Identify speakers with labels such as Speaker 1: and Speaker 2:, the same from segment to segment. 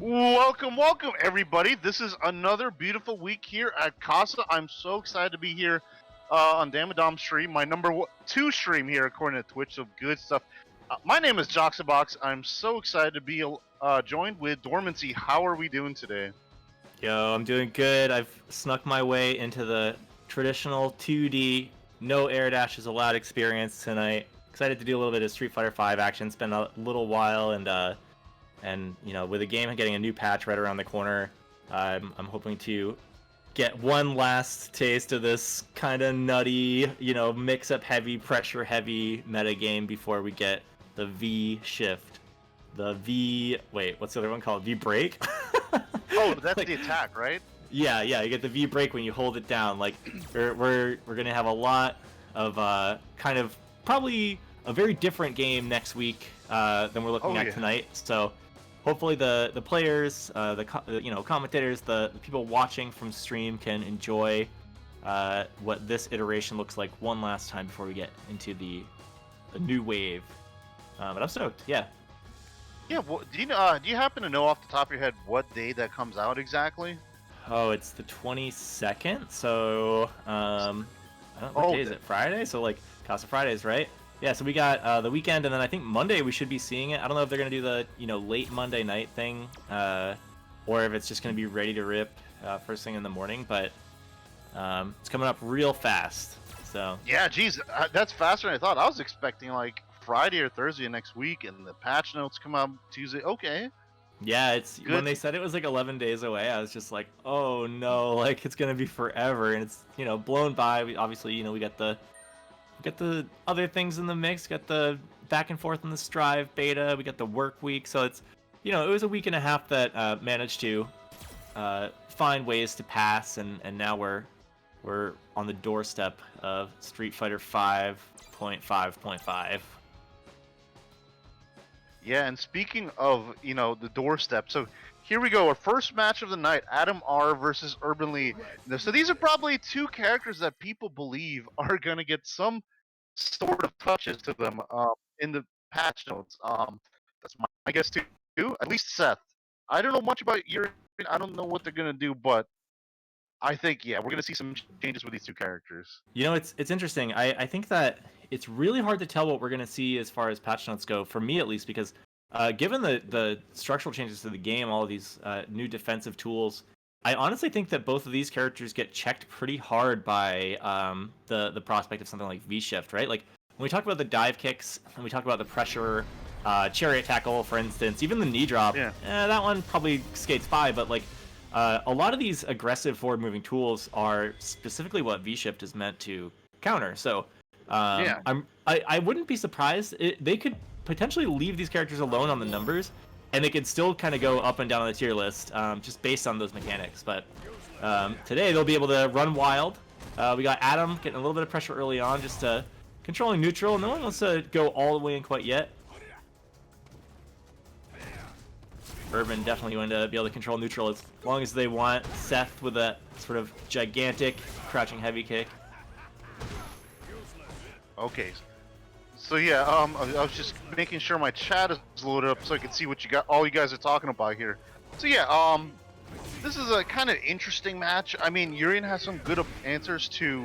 Speaker 1: Welcome, everybody. This is another beautiful week here at Casa. I'm so excited to be here on Damadom stream, my number 2 stream here according to Twitch, so good stuff. My name is Joxabox. I'm so excited to be joined with Dormancy. How are we doing today?
Speaker 2: Yo, I'm doing good. I've snuck my way into the traditional 2D, no air dashes allowed experience tonight. Excited to do a little bit of Street Fighter V action. It's been a little while, and you know, with the game getting a new patch right around the corner, I'm hoping to get one last taste of this kind of nutty, you know, mix-up heavy, pressure-heavy meta game before we get the V shift. The V... Wait, what's the other one called? V break?
Speaker 1: Oh, that's like, the attack, right?
Speaker 2: Yeah, you get the V break when you hold it down. Like, we're gonna have a lot of kind of probably a very different game next week than we're looking at tonight. So hopefully the players, the commentators, the people watching from stream can enjoy what this iteration looks like one last time before we get into the new wave. But I'm stoked. Yeah.
Speaker 1: Yeah. Well, do you happen to know off the top of your head what day that comes out exactly?
Speaker 2: Oh, it's the 22nd. So what day is it? Friday. So like Casa Fridays, right? Yeah, so we got the weekend, and then I think Monday we should be seeing it. I don't know if they're going to do the, late Monday night thing, or if it's just going to be ready to rip first thing in the morning, but it's coming up real fast, so... Yeah,
Speaker 1: geez, that's faster than I thought. I was expecting, like, Friday or Thursday next week, and the patch notes come out Tuesday. Okay.
Speaker 2: Yeah, it's good. When they said it was, like, 11 days away, I was just like, oh, no, like, it's going to be forever, and it's, blown by. Obviously, we got the other things in the mix. Got the back and forth in the Strive beta. We got the work week. So it's, it was a week and a half that managed to find ways to pass, and now we're on the doorstep of Street Fighter 5.5.5.
Speaker 1: Yeah, and speaking of the doorstep, so here we go. Our first match of the night: Adam R versus Urban Lee. So these are probably two characters that people believe are gonna get some sort of touches to them in the patch notes. That's my guess too. At least Seth. I don't know much about Urian. I don't know what they're gonna do, but I think we're gonna see some changes with these two characters.
Speaker 2: It's interesting. I think that it's really hard to tell what we're gonna see as far as patch notes go, for me at least, because given the structural changes to the game, all of these new defensive tools, I honestly think that both of these characters get checked pretty hard by the prospect of something like V-Shift, right? Like, when we talk about the dive kicks, and we talk about the pressure, chariot tackle, for instance, even the knee drop, that one probably skates by, but, like, a lot of these aggressive forward-moving tools are specifically what V-Shift is meant to counter, so I wouldn't be surprised. They could potentially leave these characters alone on the numbers, and they could still kind of go up and down on the tier list just based on those mechanics. But today they'll be able to run wild. We got Adam getting a little bit of pressure early on, just controlling neutral. No one wants to go all the way in quite yet. Urban definitely going to be able to control neutral as long as they want. Seth with a sort of gigantic crouching heavy kick.
Speaker 1: Okay. So I was just making sure my chat is loaded up so I can see what all you guys are talking about here. So this is a kind of interesting match. I mean, Urian has some good answers to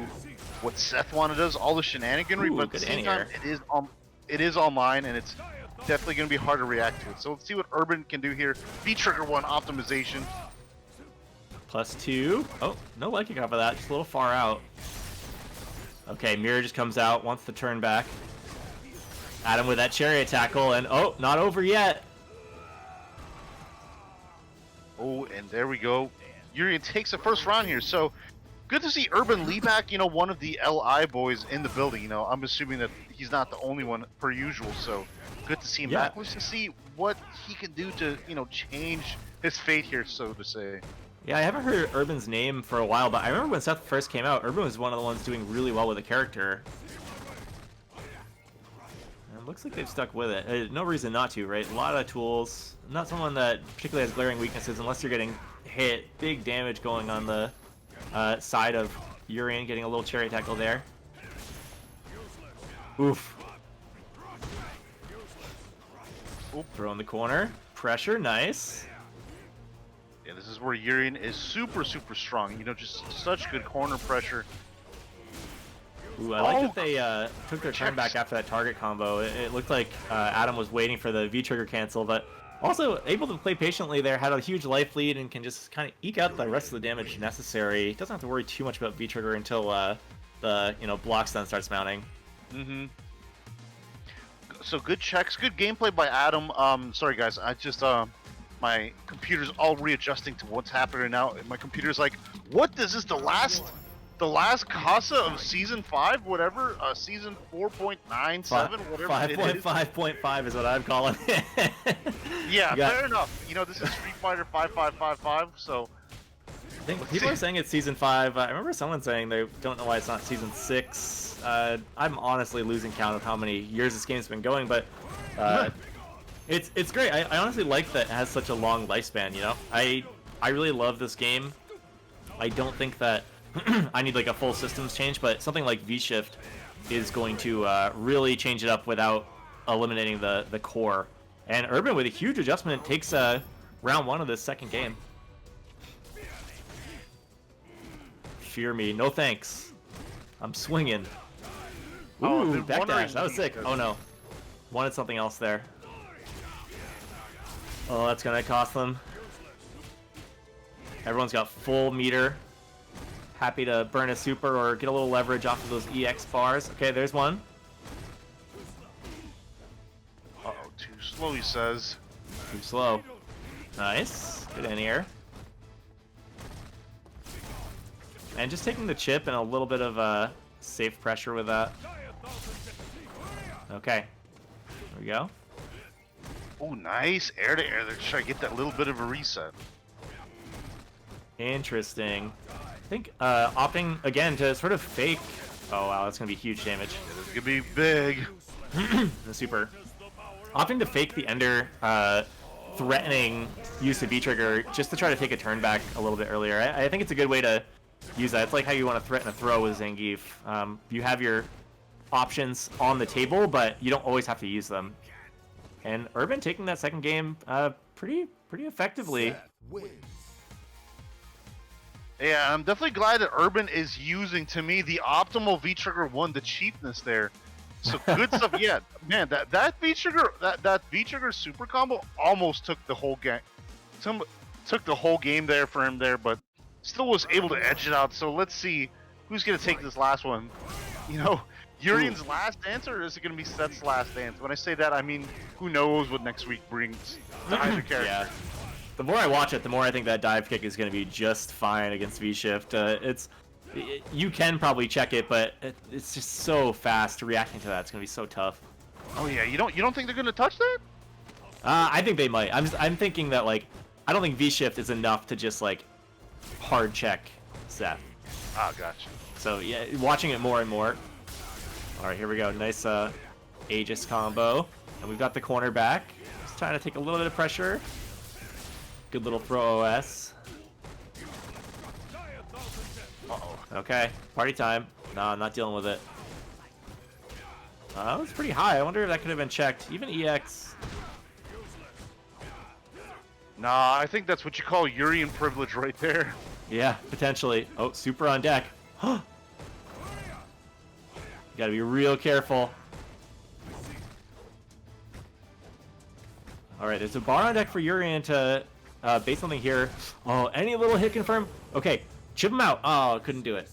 Speaker 1: what Seth wanted us, all the shenaniganry, but at the same time, it is online, and it's definitely going to be hard to react to it. So let's see what Urban can do here. V-Trigger 1 optimization.
Speaker 2: +2. Oh, no liking off of that. Just a little far out. Okay, Mirror just comes out, wants to turn back. Adam with that chariot tackle, and oh, not over yet.
Speaker 1: Oh, and there we go. Urian takes the first round here, so good to see Urban Lee back, one of the LI boys in the building. I'm assuming that he's not the only one per usual, so good to see him back. Let's just see what he can do to, change his fate here, so to say.
Speaker 2: Yeah, I haven't heard Urban's name for a while, but I remember when Seth first came out, Urban was one of the ones doing really well with the character. And it looks like they've stuck with it. No reason not to, right? A lot of tools. Not someone that particularly has glaring weaknesses unless you're getting hit. Big damage going on the side of Urian, getting a little chariot tackle there. Oof.
Speaker 1: Oop.
Speaker 2: Throw in the corner. Pressure, nice.
Speaker 1: Yeah, this is where Urian is super, super strong. You know, just such good corner pressure.
Speaker 2: Ooh, I like that they took their turn back
Speaker 1: checks.
Speaker 2: after that target combo. It looked like Adam was waiting for the V-trigger cancel, but also able to play patiently there, had a huge life lead, and can just kind of eke out the rest of the damage necessary. Doesn't have to worry too much about V-trigger until the block stun starts mounting.
Speaker 1: Mm-hmm. So good checks, good gameplay by Adam. Sorry guys, I just my computer's all readjusting to what's happening now. My computer's like, what? This is the last Casa of season 5, whatever, season 4.97, whatever it is.
Speaker 2: 5.5 is what I'm calling it.
Speaker 1: Yeah, fair enough. You know, this is Street Fighter 5555, so
Speaker 2: I think people are saying it's season 5. I remember someone saying they don't know why it's not season 6. I'm honestly losing count of how many years this game's been going, but it's great. I honestly like that it has such a long lifespan. You know, I really love this game. I don't think that I need like a full systems change, but something like V-Shift is going to really change it up without eliminating the core. And Urban, with a huge adjustment, takes round 1 of this second game. Fear me, no thanks. I'm swinging. Ooh, backdash, that was sick. Oh no, wanted something else there. Oh, that's gonna cost them. Everyone's got full meter. Happy to burn a super or get a little leverage off of those EX bars. Okay, there's one.
Speaker 1: Uh-oh, too slow, he says.
Speaker 2: Too slow. Nice. Good in here. And just taking the chip and a little bit of safe pressure with that. Okay. There we go.
Speaker 1: Oh, nice. Air to air. They're trying to get that little bit of a reset.
Speaker 2: Interesting. I think opting again to sort of fake. Oh wow, that's gonna be huge damage.
Speaker 1: It's gonna be big.
Speaker 2: The super. Opting to fake the Ender, threatening use of V-trigger just to try to take a turn back a little bit earlier. I think it's a good way to use that. It's like how you want to threaten a throw with Zangief. You have your options on the table, but you don't always have to use them. And Urban taking that second game pretty effectively.
Speaker 1: Yeah, I'm definitely glad that Urban is using, to me, the optimal V-trigger one, the cheapness there. So good stuff. Yeah, man, that V-trigger super combo almost took the whole game. Took the whole game there for him there, but still was able to edge it out. So let's see who's gonna take this last one. You know, Urian's last dance, or is it gonna be Seth's last dance? When I say that, I mean who knows what next week brings to either character.
Speaker 2: Yeah. The more I watch it, the more I think that dive kick is going to be just fine against V-Shift. You can probably check it, but it's just so fast. Reacting to that, it's going to be so tough.
Speaker 1: Oh yeah, you don't think they're gonna touch that?
Speaker 2: I think they might. I'm thinking that like I don't think V-Shift is enough to just like hard check Seth.
Speaker 1: Ah, gotcha.
Speaker 2: So yeah, watching it more and more. All right, here we go. Nice Aegis combo, and we've got the corner back. Just trying to take a little bit of pressure. Good little throw OS. Uh-oh. Okay, party time. No, I'm not dealing with it. That was pretty high. I wonder if that could have been checked. Even EX.
Speaker 1: Nah, I think that's what you call Urian privilege right there.
Speaker 2: Yeah, potentially. Oh, super on deck. You gotta be real careful. Alright, there's a bar on deck for Urian to bait something here. Oh, any little hit confirm? Okay, chip him out. Oh, couldn't do it.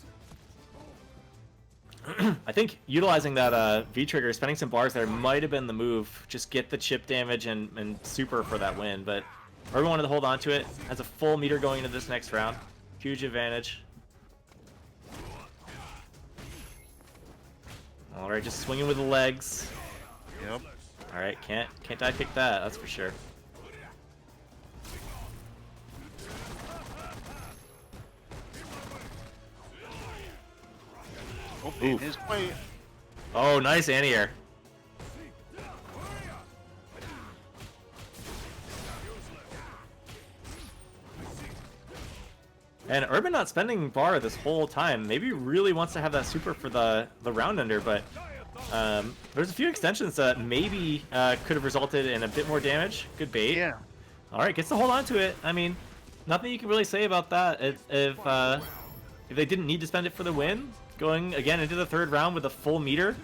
Speaker 2: I think utilizing that V-trigger, spending some bars there might have been the move. Just get the chip damage and super for that win, but Urban wanted to hold on to it. Has a full meter going into this next round. Huge advantage. Alright, just swinging with the legs.
Speaker 1: Yep.
Speaker 2: Alright, can't dive kick that, that's for sure.
Speaker 1: Oh, in his way.
Speaker 2: Oh, nice anti-air. And Urban not spending bar this whole time. Maybe really wants to have that super for the round under, but There's a few extensions that maybe could have resulted in a bit more damage. Good bait.
Speaker 1: Yeah.
Speaker 2: All right, gets to hold on to it. I mean, nothing you can really say about that. If they didn't need to spend it for the win, going again into the third round with a full meter,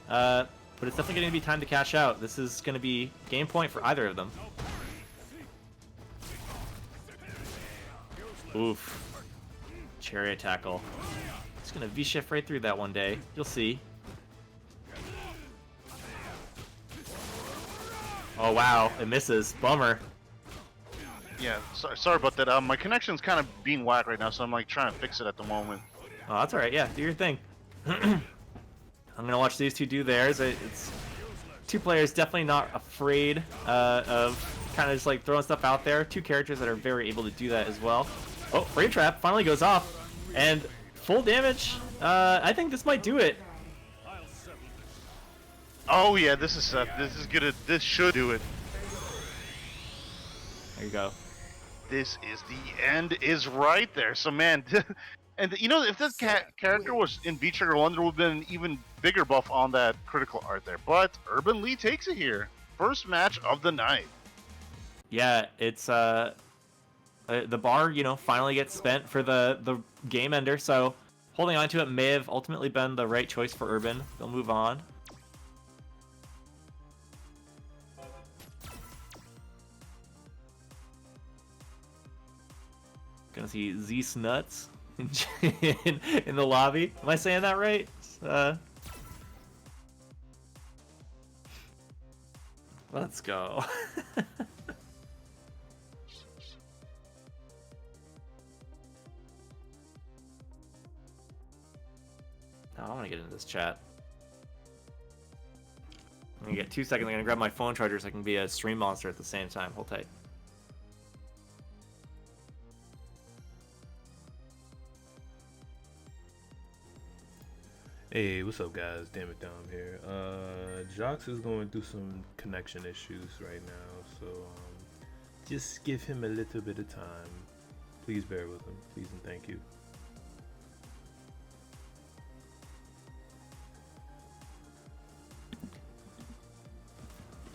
Speaker 2: but it's definitely going to be time to cash out. This is going to be game point for either of them. Oof. Chariot tackle. It's going to V-shift right through that one day. You'll see. Oh, wow. It misses. Bummer.
Speaker 1: Yeah, sorry about that. My connection's kind of being whack right now, so I'm like trying to fix it at the moment.
Speaker 2: Oh, that's alright. Yeah, do your thing. I'm going to watch these two do theirs. It's two players definitely not afraid of kind of just like throwing stuff out there. Two characters that are very able to do that as well. Oh, frame trap finally goes off. And full damage. I think this might do it.
Speaker 1: Oh yeah, this is this should do it.
Speaker 2: There you go.
Speaker 1: This is the end is right there. So man, and you know if this character was in V-Trigger 1, there would have been an even bigger buff on that critical art there. But Urban Lee takes it here. First match of the night.
Speaker 2: Yeah, it's the bar, you know, finally gets spent for the game ender. So holding on to it may have ultimately been the right choice for Urban. They'll move on. Gonna see Zeus Nuts in the lobby. Am I saying that right? Let's go. Oh, I want to get into this chat. I'm gonna get 2 seconds. I'm gonna grab my phone charger so I can be a stream monster at the same time. Hold tight.
Speaker 3: Hey, what's up guys? Damn it, Dom here. Jox is going through some connection issues right now, so just give him a little bit of time. Please bear with him, please and thank you.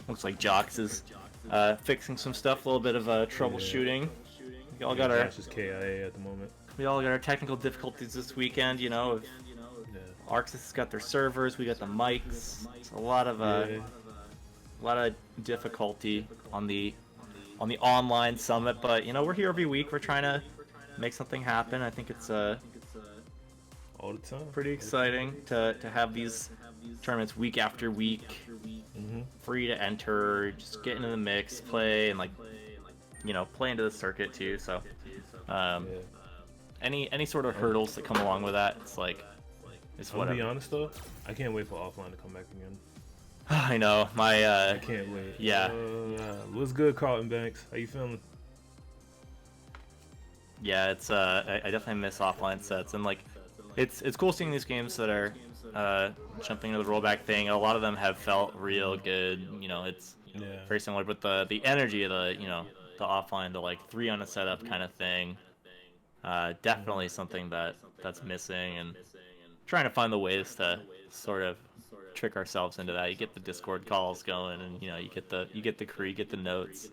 Speaker 2: Looks like Jox is fixing some stuff, a little bit of troubleshooting. We all got our
Speaker 3: Josh is KIA at the moment.
Speaker 2: we all got our technical difficulties this weekend, you know. Arxis has got their servers, we got the mics. It's a lot of difficulty on the online summit, but you know, we're here every week. We're trying to make something happen. I think it's
Speaker 3: All the time.
Speaker 2: pretty exciting to have these tournaments week after week. Free to enter, just get into the mix, play, and like, you know, play into the circuit too. So any sort of hurdles that come along with that, it's like, it's whatever.
Speaker 3: To be honest though, I can't wait for offline to come back again.
Speaker 2: I know, my
Speaker 3: I can't wait.
Speaker 2: yeah.
Speaker 3: What's good, Carlton Banks? How you feeling?
Speaker 2: Yeah, it's I definitely miss offline sets, and like it's cool seeing these games that are jumping into the rollback thing. A lot of them have felt real good. You know, it's very similar with the energy of the, you know, the offline, the like 3 on a setup kind of thing. Definitely something that's missing, and trying to find the ways to sort of trick ourselves into that. You get the Discord calls going, and you know, you get the crew, you get the notes.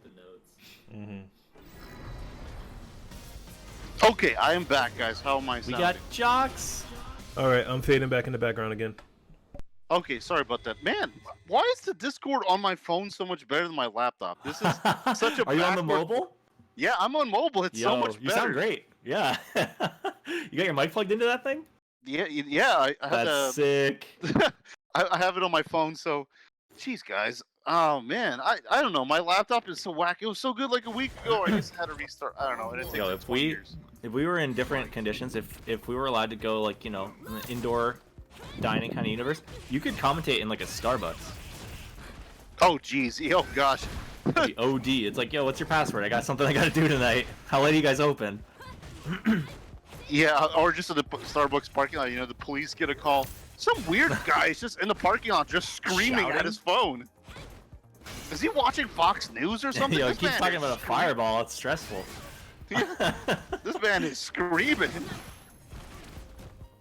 Speaker 1: Okay, I am back, guys. How am I sounding?
Speaker 2: We got Jox.
Speaker 3: All right, I'm fading back in the background again.
Speaker 1: Okay, sorry about that. Man, why is the Discord on my phone so much better than my laptop? This is such a
Speaker 2: Are you on the
Speaker 1: backward-
Speaker 2: mobile?
Speaker 1: Yeah, I'm on mobile. It's so much better.
Speaker 2: You sound great. Yeah. You got your mic plugged into that thing?
Speaker 1: Yeah, I have
Speaker 2: That's sick.
Speaker 1: I have it on my phone, so jeez guys. Oh man, I don't know. My laptop is so whack. It was so good like a week ago. I just had to restart. I don't know. And it takes
Speaker 2: Yo,
Speaker 1: like 20 years.
Speaker 2: if we were in different conditions, if we were allowed to go like, you know, in the indoor dining kind of universe, you could commentate in like a Starbucks.
Speaker 1: Oh jeez. Oh gosh.
Speaker 2: It'd be OD. It's like, yo, what's your password? I got something I gotta do tonight. How late are you guys open?
Speaker 1: Yeah, or just at the Starbucks parking lot. You know, the police get a call. Some weird guy is just in the parking lot, just screaming
Speaker 2: Shouting?
Speaker 1: at his phone. Is he watching Fox News or something?
Speaker 2: Yo, he
Speaker 1: This
Speaker 2: keeps
Speaker 1: man
Speaker 2: talking
Speaker 1: is
Speaker 2: about a
Speaker 1: screaming.
Speaker 2: fireball. It's stressful.
Speaker 1: Yeah. This man is screaming.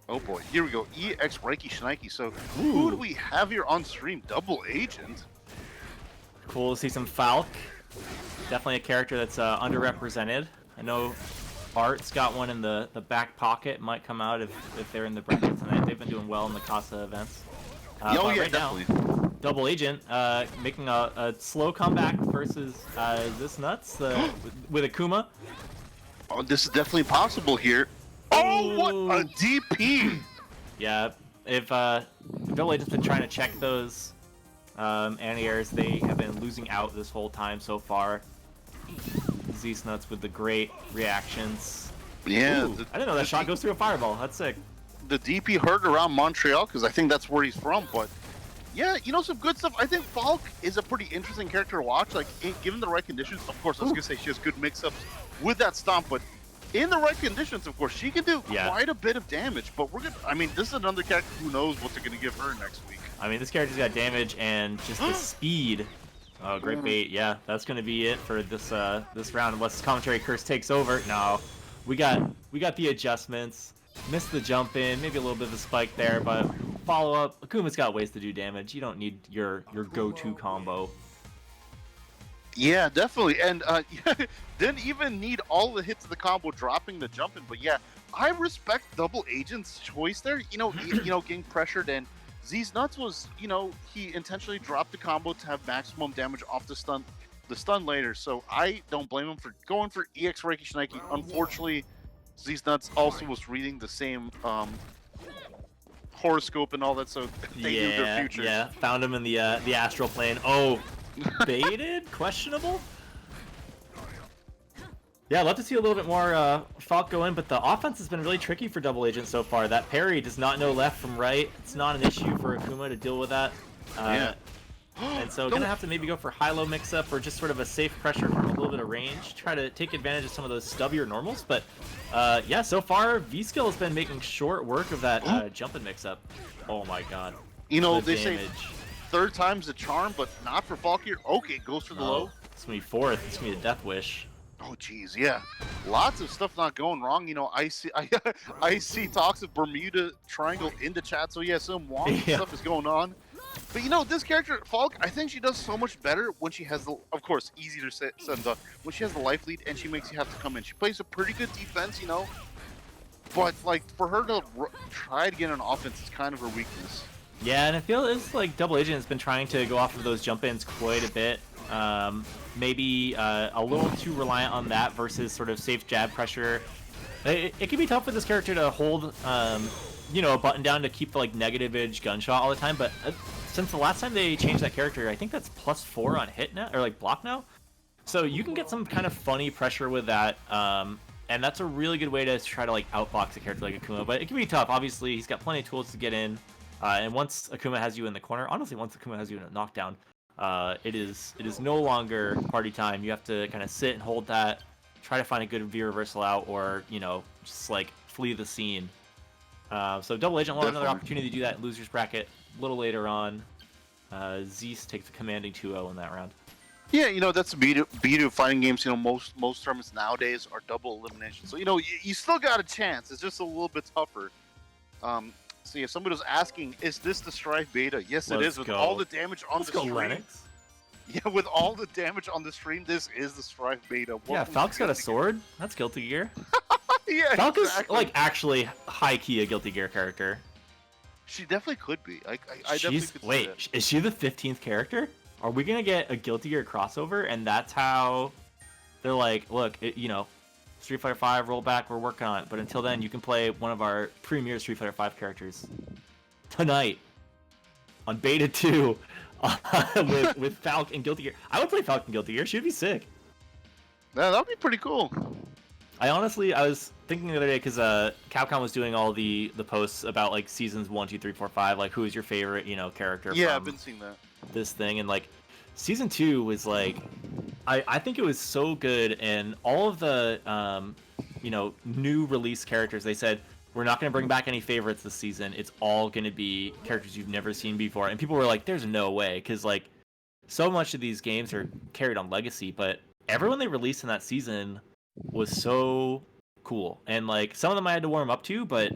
Speaker 1: Oh boy, here we go. EX Reiki Shnikey. So who do we have here on stream? Double Agent.
Speaker 2: Cool to see some Falk. Definitely a character that's underrepresented. I know Art's got one in the back pocket. Might come out if they're in the bracket tonight. They've been doing well in the Casa events.
Speaker 1: Oh yeah,
Speaker 2: right
Speaker 1: definitely.
Speaker 2: Now, Double Agent making a slow comeback versus this nuts with Akuma.
Speaker 1: Oh, this is definitely possible here. Oh, what a DP!
Speaker 2: Yeah, if Double Agent's been trying to check those anti-airs, they have been losing out this whole time so far. Zeus Nuts with the great reactions.
Speaker 1: Yeah,
Speaker 2: Ooh, I didn't know that shot goes through a fireball. That's sick.
Speaker 1: The DP hurt around Montreal because I think that's where he's from. But yeah, you know, some good stuff. I think Falk is a pretty interesting character to watch. Like, given the right conditions, of course, I was gonna say she has good mix-ups with that stomp, but in the right conditions, of course, she can do quite a bit of damage. But we're gonna, I mean, this is another character who knows what they're gonna give her next week.
Speaker 2: I mean, this character's got damage and just the speed. Oh, great bait. Yeah, that's gonna be it for this this round. Unless commentary curse takes over. No, we got the adjustments. Missed the jump in, maybe a little bit of a spike there, but follow up. Akuma's got ways to do damage. You don't need your go-to combo.
Speaker 1: Yeah, definitely, and didn't even need all the hits of the combo dropping the jump in. But yeah, I respect Double Agent's choice there. You know, getting pressured, and Z's Nuts was, he intentionally dropped the combo to have maximum damage off the stun later. So I don't blame him for going for EX Reiki Shnikey. Unfortunately, Z's Nuts also was reading the same horoscope and all that, so they knew their future.
Speaker 2: Yeah, found him in the astral plane. Oh, baited? Questionable? Yeah, I'd love to see a little bit more Falk go in, but the offense has been really tricky for Double Agent so far. That parry does not know left from right. It's not an issue for Akuma to deal with that. And so gonna have to maybe go for high-low mix-up or just sort of a safe pressure from a little bit of range. Try to take advantage of some of those stubbier normals. But yeah, so far V-Skill has been making short work of that jumping mix-up. Oh my god.
Speaker 1: You know,
Speaker 2: the
Speaker 1: they
Speaker 2: damage.
Speaker 1: say third time's the charm, but not for Falk here. Okay, goes for the low.
Speaker 2: It's gonna be fourth. It's gonna be a death wish.
Speaker 1: Oh geez, yeah. Lots of stuff not going wrong. You know, I see talks of Bermuda Triangle in the chat, so yeah, some wonky stuff is going on. But you know, this character, Falk, I think she does so much better when she has the, of course, easier said than done, when she has the life lead and she makes you have to come in. She plays a pretty good defense, you know, but like for her to try to get an offense is kind of her weakness.
Speaker 2: Yeah, and I feel it's like Double Agent has been trying to go off of those jump-ins quite a bit. Maybe a little too reliant on that versus sort of safe jab pressure. It can be tough for this character to hold, you know, a button down to keep the like negative edge gunshot all the time, but since the last time they changed that character, I think that's +4 on hit now, or like block now. So you can get some kind of funny pressure with that, and that's a really good way to try to like outbox a character like Akuma. But it can be tough. Obviously, he's got plenty of tools to get in, and once Akuma has you in the corner, honestly, once Akuma has you in a knockdown, it is no longer party time. You have to kind of sit and hold that, try to find a good V reversal out, or you know, just like flee the scene. So Double Agent will have another opportunity to do that in losers bracket a little later on. Zeus takes a commanding 2-0 in that round.
Speaker 1: Yeah, you know, that's the beauty of fighting games. You know, most tournaments nowadays are double elimination. So, you know, you still got a chance. It's just a little bit tougher. So if somebody was asking, is this the Strife beta? Yes, it is. With all the damage on the stream.
Speaker 2: Lennox.
Speaker 1: Yeah, with all the damage on the stream, this is the Strife beta.
Speaker 2: Yeah, Falk's got a sword. That's Guilty Gear.
Speaker 1: Yeah,
Speaker 2: Falk is like actually high-key a Guilty Gear character.
Speaker 1: She definitely could be. I definitely could see
Speaker 2: wait,
Speaker 1: that.
Speaker 2: is she the 15th character? Are we gonna get a Guilty Gear crossover, and that's how they're like, look, you know, Street Fighter V rollback, we're working on it, but until then, you can play one of our premier Street Fighter V characters tonight on Beta 2 with Falk and Guilty Gear. I would play Falk and Guilty Gear. She'd be sick.
Speaker 1: Yeah, that would be pretty cool.
Speaker 2: I was thinking the other day because Capcom was doing all the posts about like seasons 1, 2, 3, 4, 5, like who is your favorite, you know, character.
Speaker 1: Yeah,
Speaker 2: from
Speaker 1: I've been seeing that.
Speaker 2: This thing, and like season 2 was like, I think it was so good, and all of the you know, new release characters, they said we're not going to bring back any favorites this season. It's all going to be characters you've never seen before, and people were like, there's no way, because like so much of these games are carried on legacy, but everyone they released in that season was so cool, and like some of them I had to warm up to, but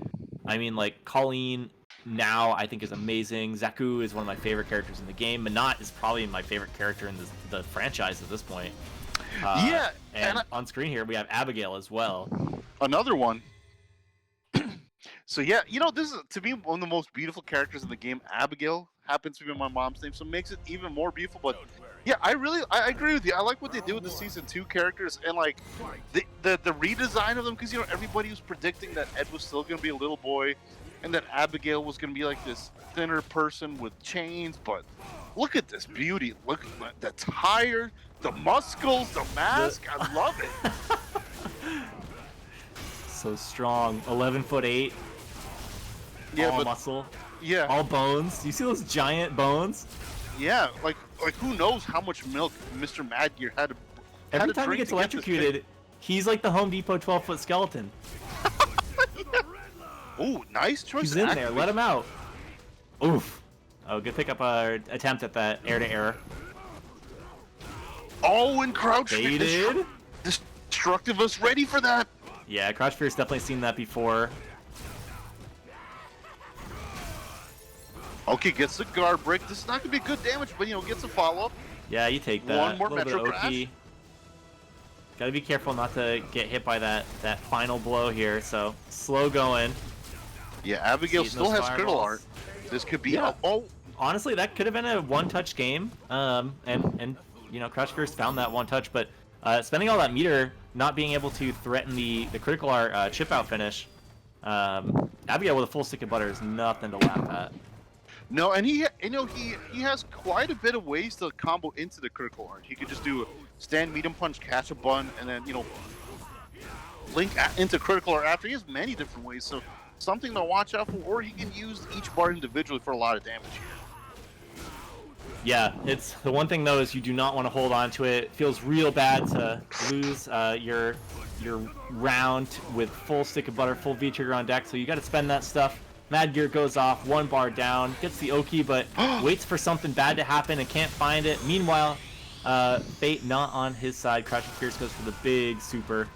Speaker 2: I mean, like Colleen now I think is amazing. Zeku is one of my favorite characters in the game. Minot is probably my favorite character in the franchise at this point.
Speaker 1: Yeah,
Speaker 2: and on screen here we have Abigail as well.
Speaker 1: Another one. So yeah, this is to me one of the most beautiful characters in the game. Abigail happens to be my mom's name, so it makes it even more beautiful. But yeah, I agree with you. I like what they did with the season 2 characters and like the redesign of them, because everybody was predicting that Ed was still gonna be a little boy, and that Abigail was gonna be like this thinner person with chains. But look at this beauty! Look at the tire, the muscles, the mask. I love it.
Speaker 2: So strong, 11'8".
Speaker 1: Yeah,
Speaker 2: all
Speaker 1: but
Speaker 2: muscle,
Speaker 1: yeah,
Speaker 2: all bones. You see those giant bones?
Speaker 1: yeah. Like who knows how much milk Mr. Madgear had to.
Speaker 2: Every time he gets electrocuted, he's like the Home Depot 12-foot skeleton.
Speaker 1: Ooh, nice choice.
Speaker 2: He's in there. Let him out. Oof. Oh, good pick up attempt at that air-to-air.
Speaker 1: Oh, and crouch.
Speaker 2: Baited.
Speaker 1: Destructivus ready for that.
Speaker 2: Yeah, Crouch Fierce definitely seen that before.
Speaker 1: Okay, gets the guard break. This is not gonna be good damage, but gets a follow-up.
Speaker 2: Yeah, you take that.
Speaker 1: One more
Speaker 2: a little
Speaker 1: Metro
Speaker 2: bit of
Speaker 1: Crash.
Speaker 2: OP. Gotta be careful not to get hit by that final blow here. So slow going.
Speaker 1: Yeah, Abigail
Speaker 2: Seeing
Speaker 1: still
Speaker 2: those
Speaker 1: has critical
Speaker 2: fireballs.
Speaker 1: art. This could be
Speaker 2: Yeah.
Speaker 1: oh.
Speaker 2: Honestly, that could have been a one-touch game. And Crouch Fierce found that one touch, but spending all that meter, not being able to threaten the critical art chip out finish. Abigail with a full stick of butter is nothing to laugh at.
Speaker 1: No, and he has quite a bit of ways to combo into the critical art. He could just do stand medium punch, catch a bun, and then link into critical art after. He has many different ways, so something to watch out for. Or he can use each bar individually for a lot of damage.
Speaker 2: Yeah, it's the one thing though is you do not want to hold on to it. It feels real bad to lose your round with full stick of butter, full V trigger on deck. So you got to spend that stuff. Mad Gear goes off, one bar down, gets the Oki, but waits for something bad to happen and can't find it. Meanwhile, Fate not on his side. Crouch Fierce goes for the big super.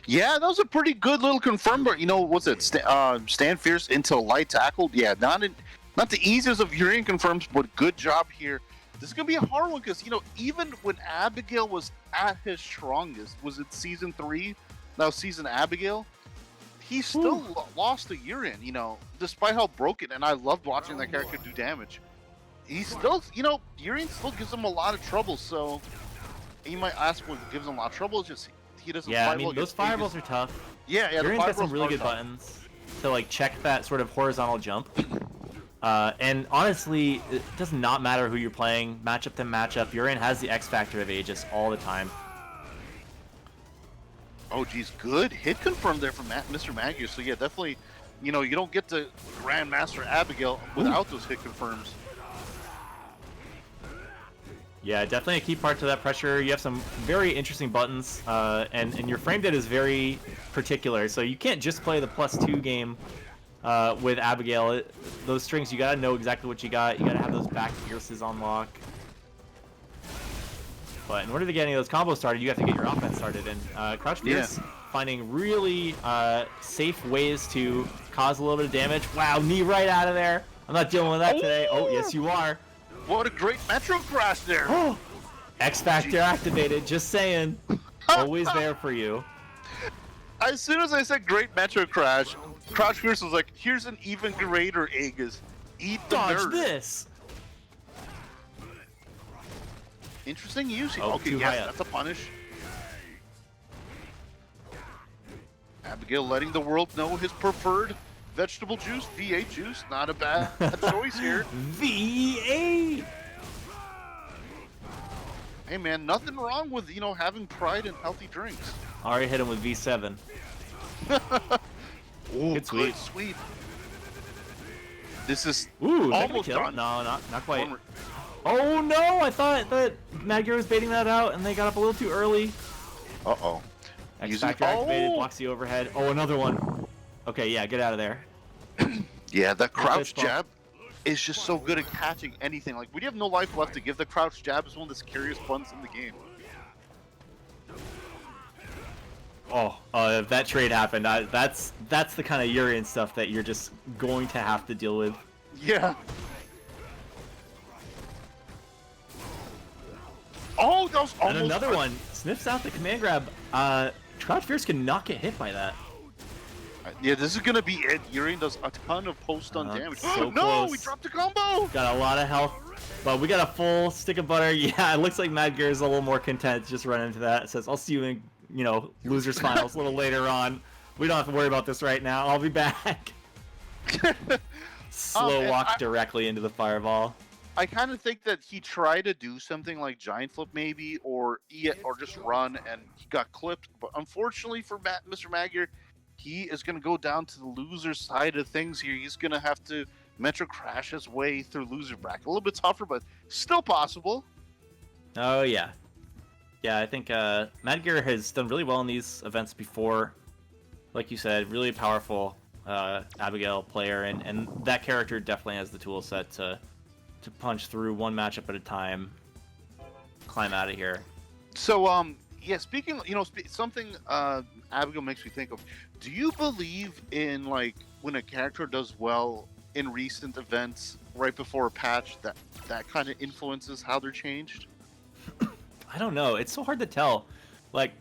Speaker 1: Yeah, that was a pretty good little confirm. But what's it? Stand Fierce into light tackle. Yeah, not the easiest of Urian confirms, but good job here. This is gonna be a hard one because even when Abigail was at his strongest, was it season 3? Now season Abigail. He still lost to Urian, despite how broken, and I loved watching that character do damage. He still, Urian still gives him a lot of trouble, so you might ask what gives him a lot of trouble. It's just he doesn't
Speaker 2: Yeah,
Speaker 1: fight
Speaker 2: I mean,
Speaker 1: well
Speaker 2: those
Speaker 1: against
Speaker 2: fireballs
Speaker 1: Aegis.
Speaker 2: are tough.
Speaker 1: Yeah,
Speaker 2: Urian's got some
Speaker 1: fireballs
Speaker 2: really
Speaker 1: are
Speaker 2: good
Speaker 1: tough.
Speaker 2: buttons to like check that sort of horizontal jump. And honestly, it does not matter who you're playing, matchup to matchup. Urian has the X factor of Aegis all the time.
Speaker 1: Oh, geez, good hit confirmed there from Mr. Magyar. So yeah, definitely, you don't get to Grandmaster Abigail without those hit confirms.
Speaker 2: Yeah, definitely a key part to that pressure. You have some very interesting buttons, and your frame data is very particular. So you can't just play the +2 game with Abigail. Those strings, you gotta know exactly what you got. You gotta have those back pierces on lock. But in order to get any of those combos started, you have to get your offense started. And Crouch Fierce finding really safe ways to cause a little bit of damage. Wow, knee right out of there. I'm not dealing with that today. Oh, yes, you are.
Speaker 1: What a great Metro Crash there.
Speaker 2: X Factor activated, just saying. Always there for you.
Speaker 1: As soon as I said great Metro Crash, Crouch Fierce was like, here's an even greater Aegis. Eat the
Speaker 2: Dodge
Speaker 1: nerd.
Speaker 2: this.
Speaker 1: Interesting use.
Speaker 2: Oh,
Speaker 1: Okay,
Speaker 2: too high
Speaker 1: yes,
Speaker 2: up.
Speaker 1: that's a punish. Abigail letting the world know his preferred vegetable juice, V8 juice. Not a bad choice here.
Speaker 2: V8.
Speaker 1: Hey man, nothing wrong with having pride in healthy drinks.
Speaker 2: Already hit him with V7.
Speaker 1: Ooh,
Speaker 2: Good sweep.
Speaker 1: sweep. This is
Speaker 2: Ooh, is that gonna
Speaker 1: almost
Speaker 2: kill?
Speaker 1: done.
Speaker 2: No, not quite.
Speaker 1: One-
Speaker 2: Oh no! I thought that Magyar was baiting that out, and they got up a little too early.
Speaker 1: Uh-oh.
Speaker 2: X
Speaker 1: Using-
Speaker 2: Factor activated,
Speaker 1: Oh!
Speaker 2: blocks the overhead. Oh, another one. Okay, yeah, get out of there.
Speaker 1: Yeah, that crouch
Speaker 2: fist bump.
Speaker 1: jab is just so good at catching anything. Like, when you have no life left to give, the crouch jab is one of the scariest buttons in the game.
Speaker 2: if that trade happened, that's the kind of Urian stuff that you're just going to have to deal with.
Speaker 1: Yeah. Oh, that was almost.
Speaker 2: And another one sniffs out the command grab. Crouch Fierce can not get hit by that.
Speaker 1: Yeah, this is gonna be it. Urian does a ton of post-stun damage.
Speaker 2: So
Speaker 1: no,
Speaker 2: close.
Speaker 1: we dropped a combo.
Speaker 2: Got a lot of health, but we got a full stick of butter. Yeah, it looks like Mad Gear is a little more content to just run into that. It says, "I'll see you in, losers finals a little later on. We don't have to worry about this right now. I'll be back." Slow walk directly into the fireball.
Speaker 1: I kind of think that he tried to do something like giant flip maybe, or just run, and he got clipped. But unfortunately for Mr. Magyar, he is going to go down to the loser side of things here. He's going to have to Metro Crash his way through loser bracket. A little bit tougher, but still possible.
Speaker 2: Oh, yeah. Yeah, I think Madgear has done really well in these events before. Like you said, really powerful Abigail player, and that character definitely has the tool set to punch through one matchup at a time, climb out of here.
Speaker 1: So, yeah, speaking, something Abigail makes me think of. Do you believe in, like, when a character does well in recent events right before a patch, that kind of influences how they're changed?
Speaker 2: I don't know. It's so hard to tell. Like,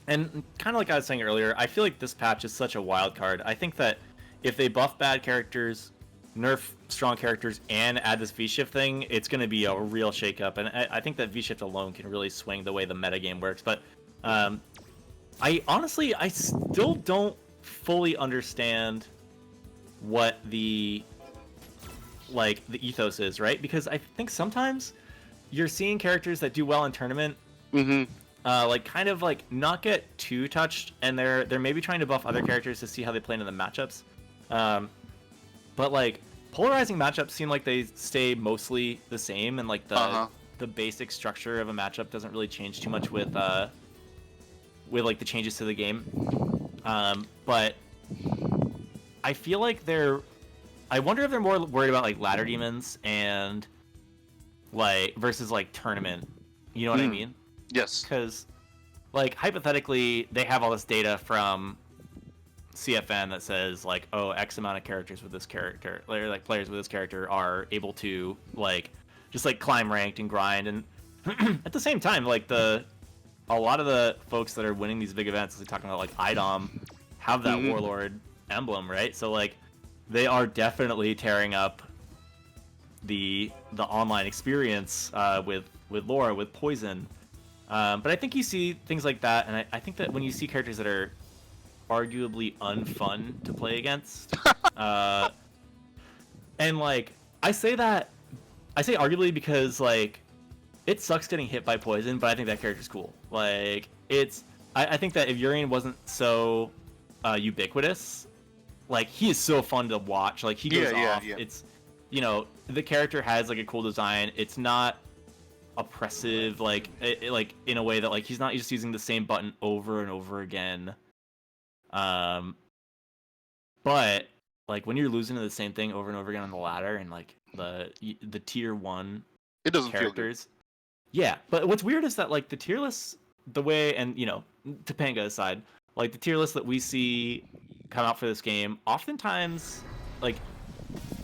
Speaker 2: and kind of like I was saying earlier, I feel like this patch is such a wild card. I think that if they buff bad characters, nerf strong characters, and add this V-Shift thing, it's going to be a real shakeup. And I think that V-Shift alone can really swing the way the metagame works. But I still don't fully understand what the ethos is, right? Because I think sometimes you're seeing characters that do well in tournament, kind of not get too touched, and they're maybe trying to buff other characters to see how they play into the matchups. But like polarizing matchups seem like they stay mostly the same, and like the basic structure of a matchup doesn't really change too much with like the changes to the game. But I feel like I wonder if they're more worried about like ladder demons and like versus like tournament. You know what I mean?
Speaker 1: Yes.
Speaker 2: Because like hypothetically, they have all this data from CFN that says like, oh, X amount of characters with this character, like players with this character are able to like just like climb ranked and grind, and at the same time, like a lot of the folks that are winning these big events, like talking about like IDOM, have that Warlord emblem, right? So like they are definitely tearing up the online experience with Laura, with Poison. But I think you see things like that, and I think that when you see characters that are arguably unfun to play against, and like I say arguably because like it sucks getting hit by Poison, but I think that character's cool. Like I think that if Urian wasn't so ubiquitous, like he is so fun to watch. Like he goes off. Yeah. It's the character has like a cool design. It's not oppressive, like like in a way that like he's not just using the same button over and over again. But like when you're losing to the same thing over and over again on the ladder, and like the tier 1
Speaker 1: it doesn't
Speaker 2: characters,
Speaker 1: feel good.
Speaker 2: Yeah. But what's weird is that like the tier lists, the way, and Topanga aside, like the tier lists that we see come out for this game, oftentimes like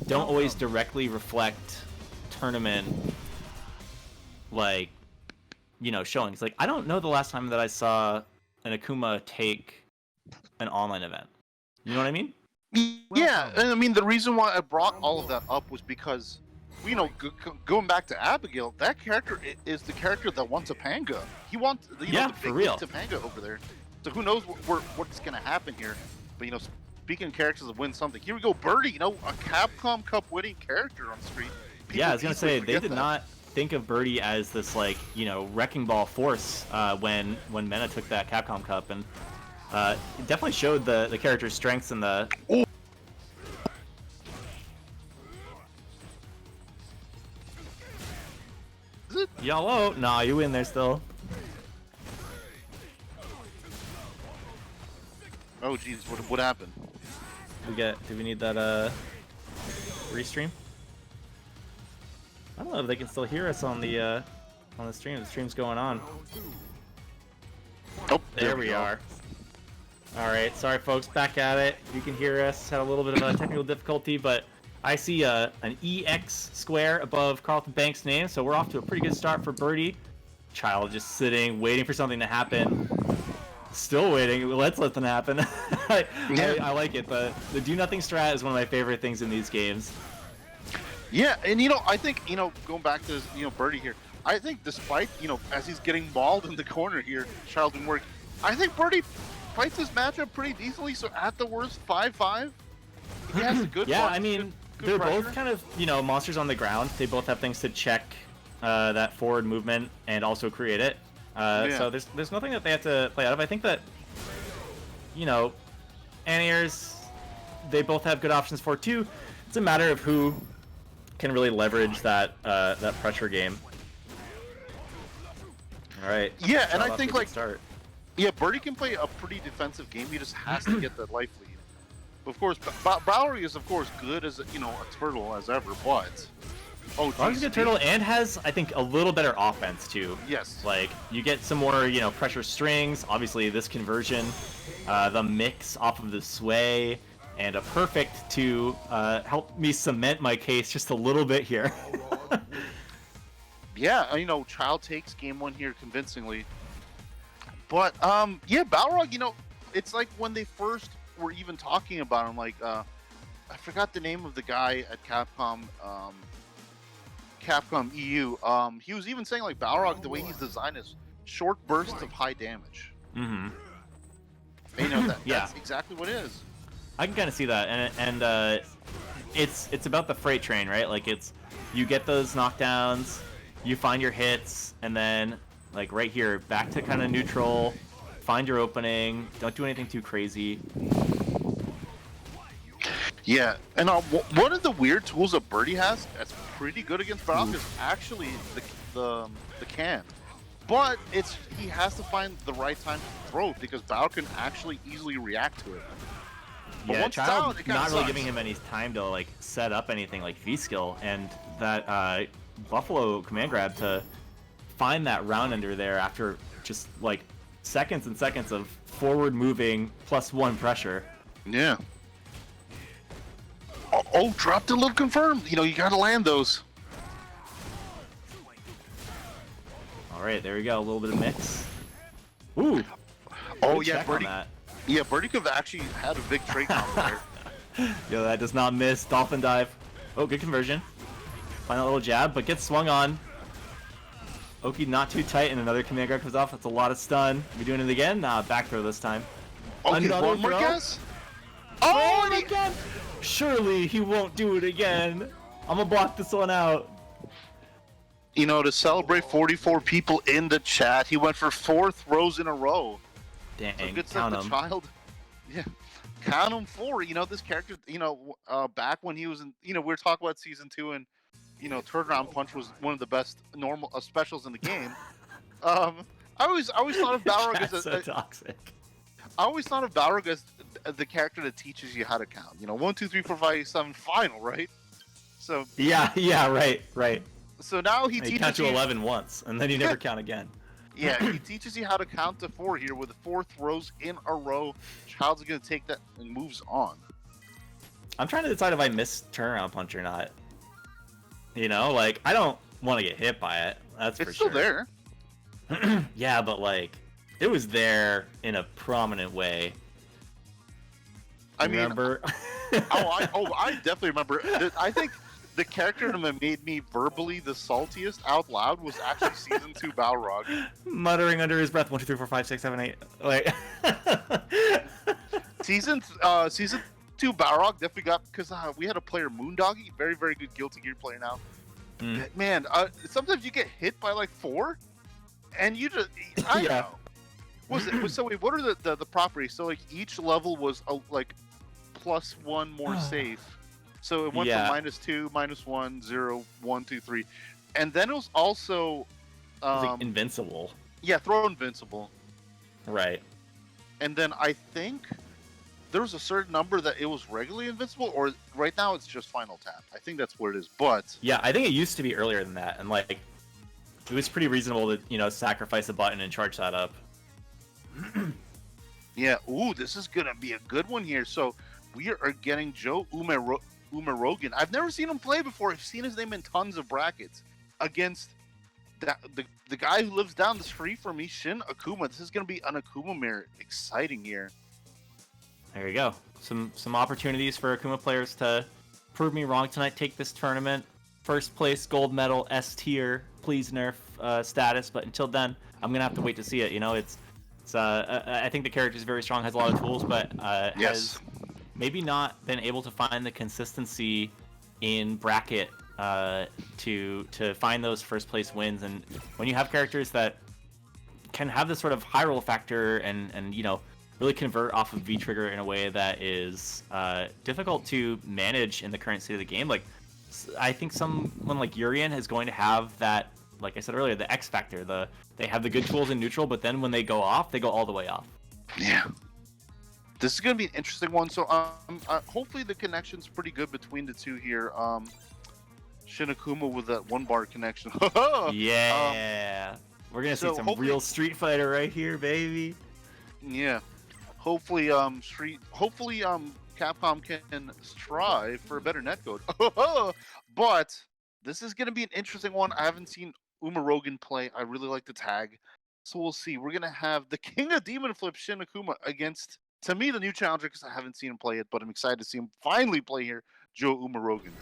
Speaker 2: don't always directly reflect tournament like showings. Like I don't know the last time that I saw an Akuma take an online event. You know what I mean?
Speaker 1: Yeah, and I mean the reason why I brought all of that up was because going back to Abigail, that character is the character that wants Topanga. He wants the big Topanga over there. So who knows what's gonna happen here? But speaking of characters that win something, here we go, Birdie. A Capcom Cup winning character on the street.
Speaker 2: I was gonna say they did not think of Birdie as this like wrecking ball force when Mena took that Capcom Cup, and it definitely showed the character's strengths and the.
Speaker 1: Ooh. Is it?
Speaker 2: Yellow? Nah, you in there still.
Speaker 1: Oh jeez, what happened?
Speaker 2: Do we need that restream? I don't know if they can still hear us on the stream. The stream's going on.
Speaker 1: Oh,
Speaker 2: there we are. All right, sorry folks, back at it. You can hear us. Had a little bit of a technical difficulty, but I see an EX square above Carlton Banks' name, so we're off to a pretty good start for Birdie. Child just sitting, waiting for something to happen. Still waiting. Let's let them happen. I like it. The do nothing strat is one of my favorite things in these games.
Speaker 1: Yeah, and I think going back to Birdie here, I think despite as he's getting mauled in the corner here, Child and work, I think Birdie fights this matchup pretty decently. So at the worst, 5-5. He has a good.
Speaker 2: Yeah,
Speaker 1: punch,
Speaker 2: I mean
Speaker 1: good
Speaker 2: they're
Speaker 1: pressure.
Speaker 2: both kind of monsters on the ground. They both have things to check that forward movement and also create it. So there's nothing that they have to play out of. I think that anti-airs, they both have good options for too. It's a matter of who can really leverage that pressure game. All right.
Speaker 1: Yeah, and
Speaker 2: Child
Speaker 1: I
Speaker 2: off
Speaker 1: think
Speaker 2: to a good start.
Speaker 1: Birdie can play a pretty defensive game. He just has to get the life lead. Of course, Bowery is of course good as a turtle as ever, but
Speaker 2: Bog's a good turtle and has, I think, a little better offense too.
Speaker 1: Yes.
Speaker 2: Like you get some more, pressure strings. Obviously, this conversion, the mix off of the sway, and a perfect to help me cement my case just a little bit here.
Speaker 1: Yeah, Child takes game one here convincingly. But Balrog, it's like when they first were even talking about him, like I forgot the name of the guy at Capcom EU. He was even saying like Balrog, the way he's designed is short bursts of high damage.
Speaker 2: Mm-hmm.
Speaker 1: And,
Speaker 2: Yeah.
Speaker 1: That's exactly what it is.
Speaker 2: I can kind of see that, and it's about the freight train, right? Like you get those knockdowns, you find your hits, and then like right here, back to kind of neutral, find your opening, don't do anything too crazy.
Speaker 1: Yeah, and one of the weird tools that Birdie has that's pretty good against Balrog is actually the can. But he has to find the right time to throw it because Balrog can actually easily react to it. But
Speaker 2: Yeah,
Speaker 1: once it's
Speaker 2: Child
Speaker 1: out, it kinda
Speaker 2: not really
Speaker 1: sucks.
Speaker 2: giving him any time to like set up anything like V-skill, and that Buffalo command grab to find that round under there after just like seconds and seconds of forward moving +1 pressure.
Speaker 1: Yeah. Dropped a little confirmed. You gotta land those.
Speaker 2: All right, there we go. A little bit of mix. Ooh.
Speaker 1: Oh
Speaker 2: good
Speaker 1: yeah,
Speaker 2: check on
Speaker 1: Birdie.
Speaker 2: that.
Speaker 1: Yeah, Birdie could have actually had a big trade combo there.
Speaker 2: Yo, that does not miss. Dolphin dive. Oh, good conversion. Find that little jab, but gets swung on. Oki not too tight, and another command grab comes off. That's a lot of stun. We doing it again? Nah, back throw this time.
Speaker 1: Okay,
Speaker 2: Another
Speaker 1: one more
Speaker 2: throw?
Speaker 1: guess.
Speaker 2: Oh,
Speaker 1: and
Speaker 2: and again! Surely he won't do it again. I'm gonna block this one out.
Speaker 1: To celebrate 44 people in the chat, he went for 4 throws in a row.
Speaker 2: Dang,
Speaker 1: So good
Speaker 2: count
Speaker 1: stuff, the
Speaker 2: him.
Speaker 1: Child. Yeah, count him 4. This character, back when he was in, we were talking about season 2, and turnaround punch was one of the best normal specials in the game. I always thought of Balrog as
Speaker 2: That's so toxic.
Speaker 1: I always thought of Balrog as the character that teaches you how to count. 1, 2, 3, 4, 5, 6, 7, final, right? So
Speaker 2: Yeah, right.
Speaker 1: so now he
Speaker 2: You
Speaker 1: teaches
Speaker 2: count to
Speaker 1: you
Speaker 2: 11 once, and then you never count again.
Speaker 1: Yeah, he teaches you how to count to 4 here with 4 throws in a row. Child's gonna take that and moves on.
Speaker 2: I'm trying to decide if I missed turnaround punch or not. Like I don't want to get hit by it. That's for
Speaker 1: It's still
Speaker 2: sure.
Speaker 1: there.
Speaker 2: Yeah, but like it was there in a prominent way.
Speaker 1: I mean,
Speaker 2: Remember?
Speaker 1: I definitely remember. I think the character that made me verbally the saltiest out loud was actually season 2 Balrog.
Speaker 2: Muttering under his breath, 1, 2, 3, 4, 5, 6, 7, 8. Like
Speaker 1: Season 2 Balrog definitely got because we had a player Moondoggy, very very good Guilty Gear player now. Man, sometimes you get hit by like 4, and you just I don't know. So wait, what are the properties? So like each level was like +1 more safe. So it went from -2, -1, 0, 1, 2, 3, and then it was also
Speaker 2: it was like invincible.
Speaker 1: Yeah, throw invincible.
Speaker 2: Right.
Speaker 1: And then I think there was a certain number that it was regularly invincible, or right now it's just final tap. I think that's what it is. But
Speaker 2: yeah, I think it used to be earlier than that, and like it was pretty reasonable to sacrifice a button and charge that up.
Speaker 1: Yeah. Ooh, this is gonna be a good one here. So we are getting Joe Umarogan. I've never seen him play before. I've seen his name in tons of brackets against the guy who lives down the street from me, Shin Akuma. This is gonna be an Akuma mirror. Exciting here.
Speaker 2: There you go. Some opportunities for Akuma players to prove me wrong tonight. Take this tournament, first place, gold medal, S tier. Please nerf status. But until then, I'm gonna have to wait to see it. You know, it's I think the character is very strong, has a lot of tools, but has maybe not been able to find the consistency in bracket to find those first place wins. And when you have characters that can have this sort of high roll factor and you know, really convert off of V-Trigger in a way that is difficult to manage in the current state of the game. Like, I think someone like Urian is going to have that, like I said earlier, the X factor. They have the good tools in neutral, but then when they go off, they go all the way off.
Speaker 1: Yeah. This is going to be an interesting one. So hopefully the connection's pretty good between the two here. Shin Akuma with that 1-bar connection.
Speaker 2: Yeah. We're going to see some real Street Fighter right here, baby.
Speaker 1: Yeah. Hopefully Capcom can strive for a better netcode. But this is going to be an interesting one. I haven't seen Umarogan play. I really like the tag. So we'll see. We're going to have the king of demon flip, Shin Akuma, against, to me, the new challenger, because I haven't seen him play it, but I'm excited to see him finally play here, Joe Umarogan.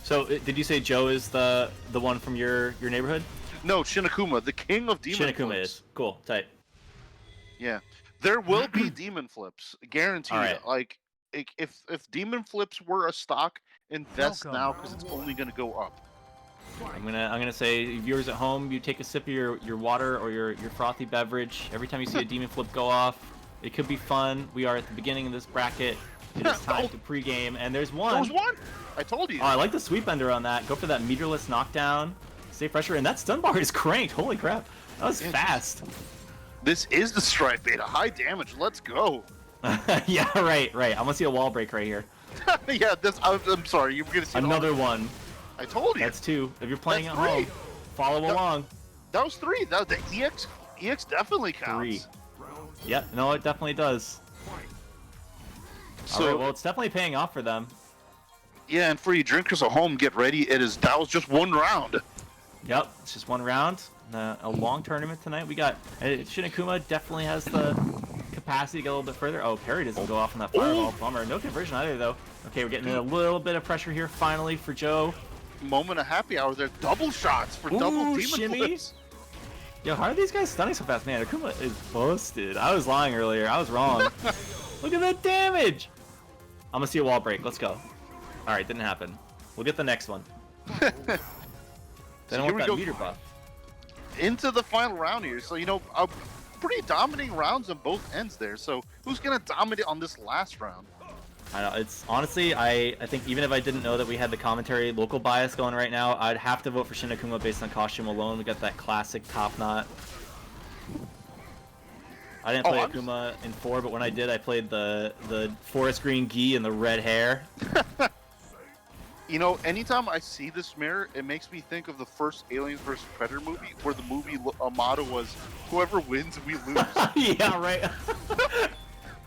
Speaker 2: So did you say Joe is the one from your neighborhood?
Speaker 1: No, Shin Akuma, the king of demon flips.
Speaker 2: Shin Akuma is. Cool. Tight.
Speaker 1: Yeah. There will be demon flips, guaranteed.
Speaker 2: Right.
Speaker 1: Like, if demon flips were a stock, invest now because it's only going to go up.
Speaker 2: I'm gonna say, viewers at home, you take a sip of your water or your frothy beverage every time you see a demon flip go off. It could be fun. We are at the beginning of this bracket. It is time to pregame, and there's one.
Speaker 1: There's one. I told you.
Speaker 2: Oh, I like the sweep ender on that. Go for that meterless knockdown. Save pressure, and that stun bar is cranked. Holy crap, that was fast.
Speaker 1: This is the Stripe Beta. High damage. Let's go.
Speaker 2: Yeah, right. I'm gonna see a wall break right here.
Speaker 1: Yeah, I'm sorry. You're gonna see
Speaker 2: another one.
Speaker 1: I told you.
Speaker 2: That's 2. If you're playing at home, follow along.
Speaker 1: That was 3. The EX definitely counts.
Speaker 2: 3. Yeah, no, it definitely does.
Speaker 1: So,
Speaker 2: all right, well, it's definitely paying off for them.
Speaker 1: Yeah, and for you drinkers at home, get ready. That was just 1 round.
Speaker 2: Yep, it's just 1 round. A long tournament tonight. We got Shin Akuma definitely has the capacity to go a little bit further. Oh, parry doesn't go off on that fireball. Bummer. No conversion either, though. Okay, we're getting a little bit of pressure here finally for Joe.
Speaker 1: Moment of happy hour there. Double shots for double demon flips.
Speaker 2: Yo, how are these guys stunning so fast? Man, Akuma is busted. I was lying earlier. I was wrong. Look at that damage. I'm gonna see a wall break. Let's go. All right, didn't happen. We'll get the next one. Then I want that meter buff.
Speaker 1: Into the final round here. So, you know, pretty dominating rounds on both ends there. So who's going to dominate on this last round?
Speaker 2: I know, it's honestly, I think even if I didn't know that we had the commentary local bias going right now, I'd have to vote for Shin Akuma based on costume alone. We got that classic top knot. I didn't play Akuma in 4, but when I did, I played the forest green gi and the red hair.
Speaker 1: You know, anytime I see this mirror, it makes me think of the first Aliens vs. Predator movie, where the movie motto was, whoever wins, we lose.
Speaker 2: Yeah, right.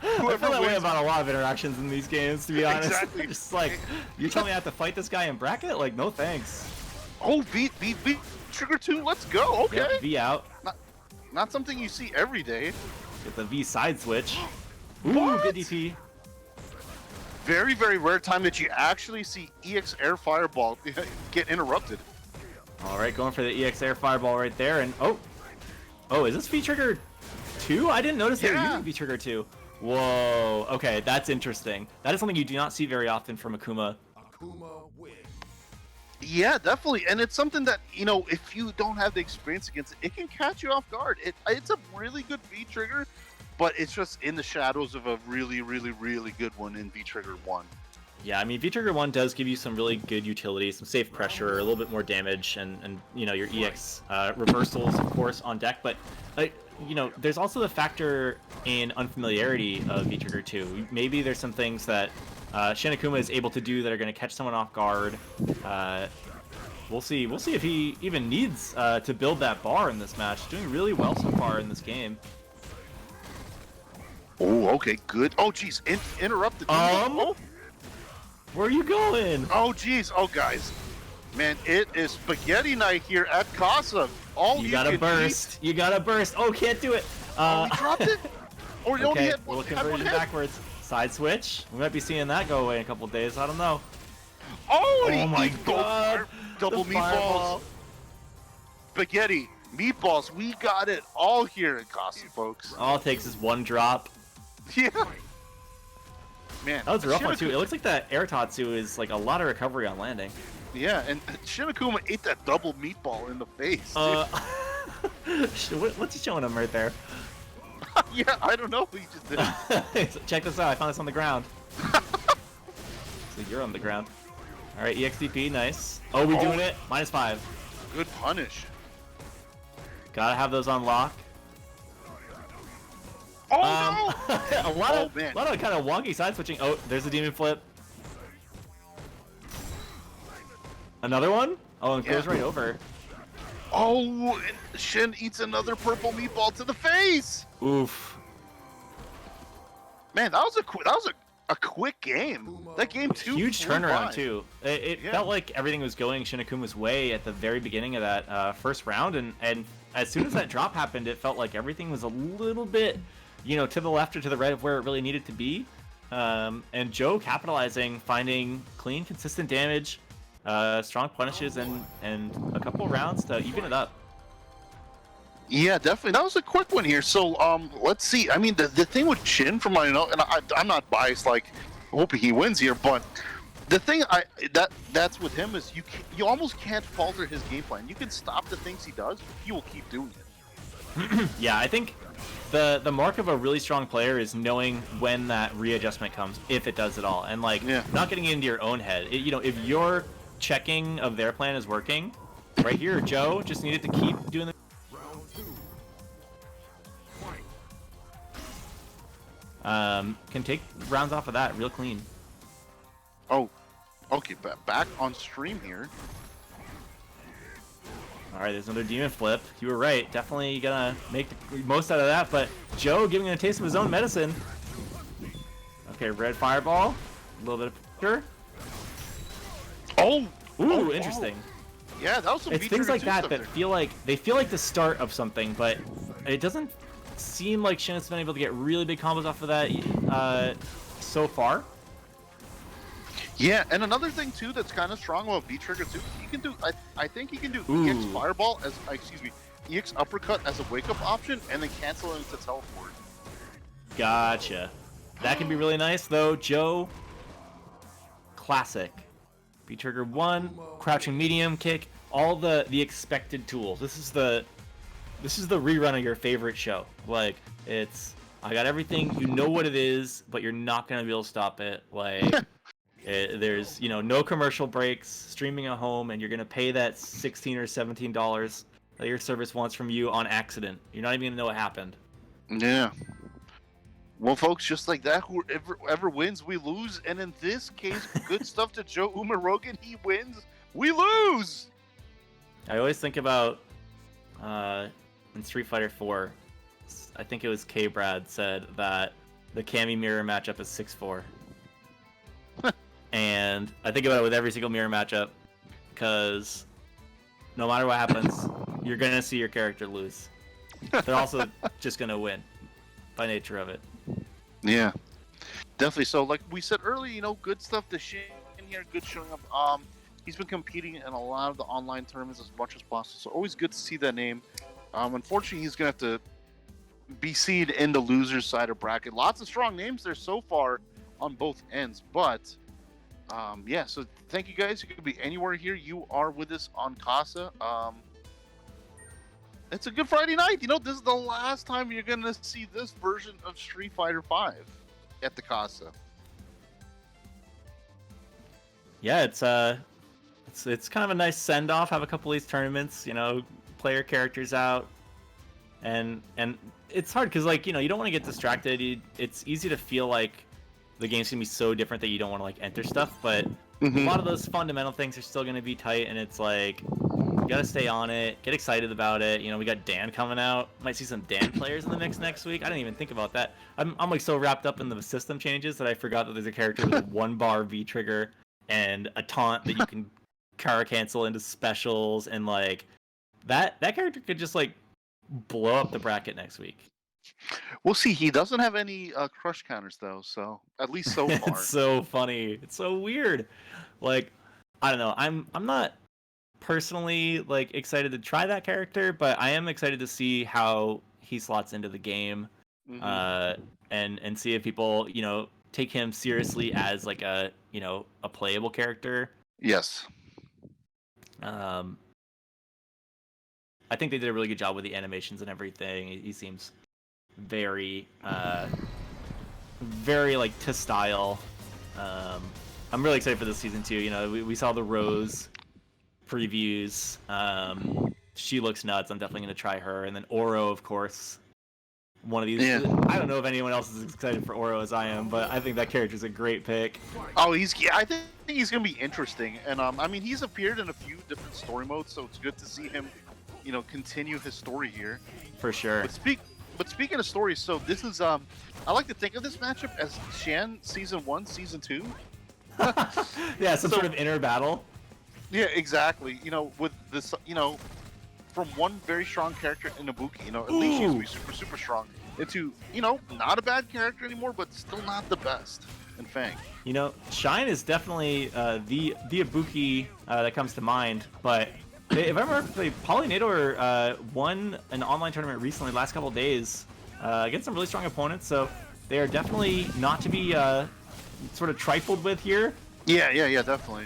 Speaker 2: I feel that way about a lot of interactions in these games, to be honest.
Speaker 1: Exactly.
Speaker 2: Just like, you tell me I have to fight this guy in bracket? Like, no thanks.
Speaker 1: Oh, V trigger 2, let's go. Okay.
Speaker 2: Yep, V out.
Speaker 1: Not something you see every day.
Speaker 2: Get the V side switch. Ooh, good DP.
Speaker 1: Very, very rare time that you actually see EX Air Fireball get interrupted.
Speaker 2: All right, going for the EX Air Fireball right there, and oh, is this V-Trigger 2? I didn't notice they were using V-Trigger 2. Whoa, okay, that's interesting. That is something you do not see very often from Akuma.
Speaker 1: Yeah, definitely, and it's something that, you know, if you don't have the experience against it, it can catch you off guard. It's a really good V-Trigger, but it's just in the shadows of a really, really, really good one in V-Trigger 1.
Speaker 2: Yeah, I mean, V-Trigger 1 does give you some really good utility, some safe pressure, a little bit more damage, and you know, your EX reversals, of course, on deck. But, you know, there's also the factor in unfamiliarity of V-Trigger 2. Maybe there's some things that Shin Akuma is able to do that are going to catch someone off guard. We'll see. We'll see if he even needs to build that bar in this match. Doing really well so far in this game.
Speaker 1: Oh, okay, good. Oh, jeez, interrupted. Oh,
Speaker 2: Where are you going?
Speaker 1: oh, jeez. Oh, guys. Man, it is spaghetti night here at Casa. All
Speaker 2: You
Speaker 1: you
Speaker 2: gotta
Speaker 1: can
Speaker 2: burst. You gotta burst. Oh, can't do it.
Speaker 1: Oh, he dropped it? Or he only
Speaker 2: Okay,
Speaker 1: had one,
Speaker 2: little
Speaker 1: had one
Speaker 2: conversion
Speaker 1: hit?
Speaker 2: backwards. Side switch. We might be seeing that go away in a couple days. I don't know.
Speaker 1: Oh, and
Speaker 2: Oh my
Speaker 1: he
Speaker 2: god.
Speaker 1: double
Speaker 2: The
Speaker 1: meatballs.
Speaker 2: fireball.
Speaker 1: Spaghetti, meatballs. We got it all here at Casa, folks.
Speaker 2: All it takes is one drop.
Speaker 1: Yeah. Man,
Speaker 2: That was a rough one too. It looks like that air tatsu is like a lot of recovery on landing.
Speaker 1: Yeah, and Shinakuma ate that double meatball in the face.
Speaker 2: What's he showing him right there?
Speaker 1: Yeah, I don't know. He just did.
Speaker 2: Check this out. I found this on the ground. So you're on the ground. All right, EXDP, nice. Oh, we're doing it. -5.
Speaker 1: Good punish.
Speaker 2: Gotta have those on lock.
Speaker 1: Oh no!
Speaker 2: a lot of
Speaker 1: man.
Speaker 2: kind of wonky side switching. Oh, there's a demon flip. Another one? Oh, and goes right over.
Speaker 1: Oh, and Shin eats another purple meatball to the face.
Speaker 2: Oof.
Speaker 1: Man, that was a quick game. That game too.
Speaker 2: Huge
Speaker 1: flew
Speaker 2: turnaround
Speaker 1: by.
Speaker 2: too. It felt like everything was going Shinakuma's way at the very beginning of that first round, and as soon as that drop happened, it felt like everything was a little bit, to the left or to the right of where it really needed to be. And Joe capitalizing, finding clean, consistent damage, strong punishes, and a couple rounds to even it up.
Speaker 1: Yeah, definitely. That was a quick one here. So, let's see. I mean, the thing with Shin, from what I know, and I'm not biased, like hoping he wins here, but the thing that's with him is you almost can't falter his game plan. You can stop the things he does, but he will keep doing it.
Speaker 2: Yeah, I think the mark of a really strong player is knowing when that readjustment comes, if it does at all, and not getting into your own head. If your checking of their plan is working, right here, Joe just needed to keep doing the. Can take rounds off of that real clean.
Speaker 1: Oh, okay, back on stream here.
Speaker 2: All right, there's another demon flip. You were right. Definitely gonna make the most out of that, but Joe giving it a taste of his own medicine. Okay, red fireball. A little bit of pressure.
Speaker 1: Oh!
Speaker 2: Ooh, interesting.
Speaker 1: Yeah, that was some
Speaker 2: It's things like that that feel like the start of something, but it doesn't seem like Shin has been able to get really big combos off of that so far.
Speaker 1: Yeah, and another thing too that's kind of strong about V Trigger too, he can do. I think he can do
Speaker 2: Ooh.
Speaker 1: EX Fireball as EX Uppercut as a wake up option, and then cancel it into teleport.
Speaker 2: Gotcha. That can be really nice though. Joe, classic. V Trigger 1, crouching medium kick, all the expected tools. This is the rerun of your favorite show. Like, I got everything, you know what it is, but you're not gonna be able to stop it. Like, there's no commercial breaks, streaming at home, and you're gonna pay that $16 or $17 that your service wants from you on accident. You're not even gonna know what happened.
Speaker 1: Yeah. Well, folks, just like that, whoever wins, we lose. And in this case, good stuff to Joe Umarogan. He wins, we lose.
Speaker 2: I always think about in Street Fighter 4, I think it was K-Brad said that the Cammy mirror matchup is 6-4. And I think about it with every single mirror matchup, because no matter what happens, you're going to see your character lose. They're also just going to win by nature of it.
Speaker 1: Yeah, definitely. So, like we said earlier, good stuff to Shin here, good showing up. He's been competing in a lot of the online tournaments as much as possible, so always good to see that name. Unfortunately, he's gonna have to be seed in the losers side of bracket. Lots of strong names there so far on both ends, but yeah. So thank you guys. You could be anywhere here. You are with us on Casa. It's a good Friday night. This is the last time you're going to see this version of Street Fighter V at the Casa.
Speaker 2: Yeah, it's kind of a nice send off. Have a couple of these tournaments, player characters out, and it's hard because you don't want to get distracted. It's easy to feel like the game's gonna be so different that you don't want to enter stuff, but a lot of those fundamental things are still going to be tight, and it's like You gotta stay on it. Get excited about it. You know, we got Dan coming out. Might see some Dan players in the mix next week. I didn't even think about that. I'm like so wrapped up in the system changes that I forgot that there's a character with a 1-bar V trigger and a taunt that you can car cancel into specials, and like that character could just like blow up the bracket next week.
Speaker 1: We'll see. He doesn't have any crush counters though, so at least so far.
Speaker 2: It's so funny. It's so weird. Like, I don't know. I'm not personally like excited to try that character, but I am excited to see how he slots into the game, and see if people, you know, take him seriously as like a, you know, a playable character.
Speaker 1: Yes.
Speaker 2: I think they did a really good job with the animations and everything. He seems very very like to style. I'm really excited for this season too. You know, we saw the Rose previews. She looks nuts. I'm definitely gonna try her. And then Oro, of course. One of these.
Speaker 1: Yeah.
Speaker 2: I don't know if anyone else is excited for Oro as I am, but I think that character's a great pick.
Speaker 1: Oh, I think he's gonna be interesting, and I mean, he's appeared in a few different story modes, so it's good to see him, you know, continue his story here.
Speaker 2: For sure.
Speaker 1: But speaking of stories, so this is I like to think of this matchup as Shan Season 1, Season 2.
Speaker 2: Yeah, some sort of inner battle.
Speaker 1: Yeah, exactly. You know, with this, you know, from one very strong character in Ibuki, you know, at least she used to be super, super strong, into, you know, not a bad character anymore, but still not the best in Fang.
Speaker 2: You know, Shine is definitely the Ibuki that comes to mind, but if I remember correctly, Polynator won an online tournament recently, last couple of days, against some really strong opponents, so they are definitely not to be sort of trifled with here.
Speaker 1: Yeah, definitely.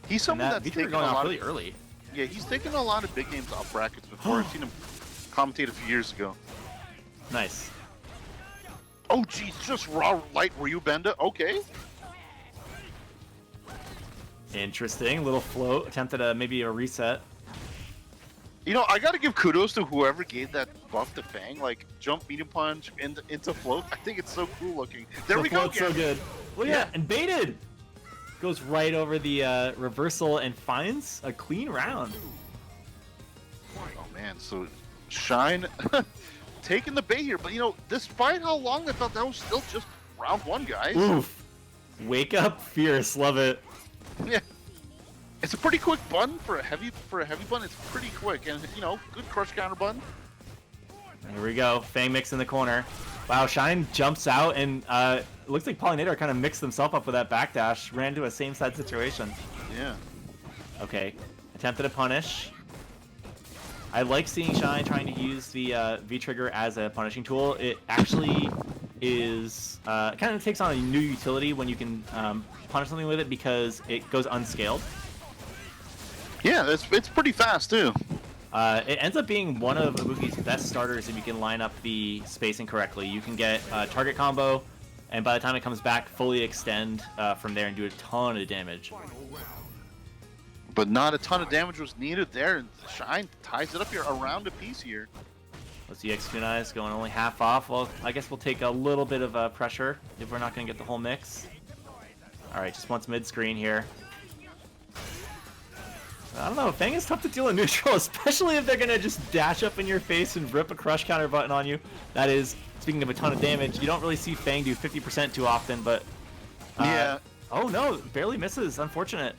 Speaker 1: He's someone that's taken
Speaker 2: going
Speaker 1: a
Speaker 2: off
Speaker 1: lot
Speaker 2: really
Speaker 1: of,
Speaker 2: early.
Speaker 1: Yeah, he's taken a lot of big games off brackets before. I've seen him commentate a few years ago.
Speaker 2: Nice.
Speaker 1: Oh, geez, just raw light Ryubenda? Okay.
Speaker 2: Interesting. Little float. Attempted maybe a reset.
Speaker 1: You know, I gotta give kudos to whoever gave that buff to Fang, like jump, medium punch, into float. I think it's so cool looking. There we go.
Speaker 2: So good. Well, yeah, and baited. Goes right over the reversal and finds a clean round.
Speaker 1: Oh man, so Shine taking the bait here, but you know, despite how long I felt, that was still just round 1, guys.
Speaker 2: Oof. Wake up fierce. Love it.
Speaker 1: Yeah. It's a pretty quick button for a heavy button. It's pretty quick, and you know, good crush counter button.
Speaker 2: There we go. Fang mix in the corner. Wow, Shine jumps out, and it looks like Polynator kind of mixed himself up with that backdash. Ran into a same side situation.
Speaker 1: Yeah.
Speaker 2: Okay. Attempted a punish. I like seeing Shine trying to use the V-Trigger as a punishing tool. It actually is kind of takes on a new utility when you can punish something with it because it goes unscaled.
Speaker 1: Yeah, it's pretty fast too.
Speaker 2: It ends up being one of Ibuki's best starters if you can line up the spacing correctly. You can get a target combo, and by the time it comes back, fully extend from there and do a ton of damage.
Speaker 1: But not a ton of damage was needed there, and Shine ties it up here around a piece here.
Speaker 2: Let's see, X-Kunai's going only half off. Well, I guess we'll take a little bit of pressure if we're not going to get the whole mix. Alright, just wants mid-screen here. I don't know, Fang is tough to deal in neutral, especially if they're going to just dash up in your face and rip a crush counter button on you. That is, speaking of a ton of damage, you don't really see Fang do 50% too often, but...
Speaker 1: yeah.
Speaker 2: Oh no, barely misses, unfortunate.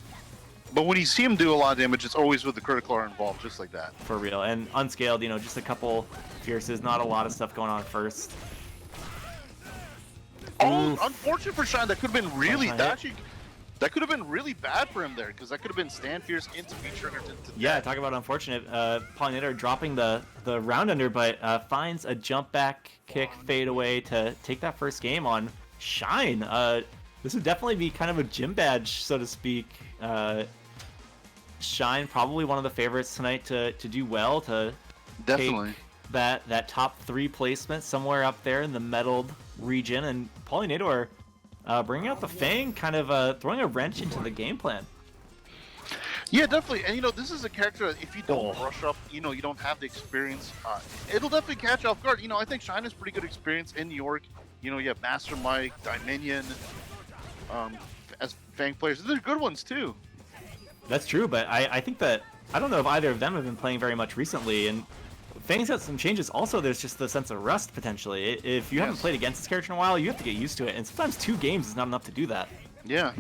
Speaker 1: But when you see him do a lot of damage, it's always with the critical R involved, just like that.
Speaker 2: For real, and unscaled, you know, just a couple fierces, not a lot of stuff going on first.
Speaker 1: Oh,
Speaker 2: Oof.
Speaker 1: unfortunate for Shine. That could have been really that could have been really bad for him there, because that could have been stand fierce into V-Trigger to
Speaker 2: yeah, talk about unfortunate. Polynator dropping the round under, but finds a jump back kick fade away to take that first game on Shine. This would definitely be kind of a gym badge, so to speak. Shine probably one of the favorites tonight to do well, to
Speaker 1: definitely
Speaker 2: take that top 3 placement somewhere up there in the medaled region, and Polynator bringing out the Fang, kind of throwing a wrench into the game plan.
Speaker 1: Yeah, definitely. And you know, this is a character that if you don't brush up, you know, you don't have the experience, it'll definitely catch you off guard. You know, I think Shine has pretty good experience in New York. You know, you have Master Mike, Dominion, as Fang players. They're good ones too.
Speaker 2: That's true, but I think that I don't know if either of them have been playing very much recently, and Fang's got some changes. Also, there's just the sense of rust, potentially. If you haven't played against this character in a while, you have to get used to it, and sometimes 2 games is not enough to do that.
Speaker 1: Yeah.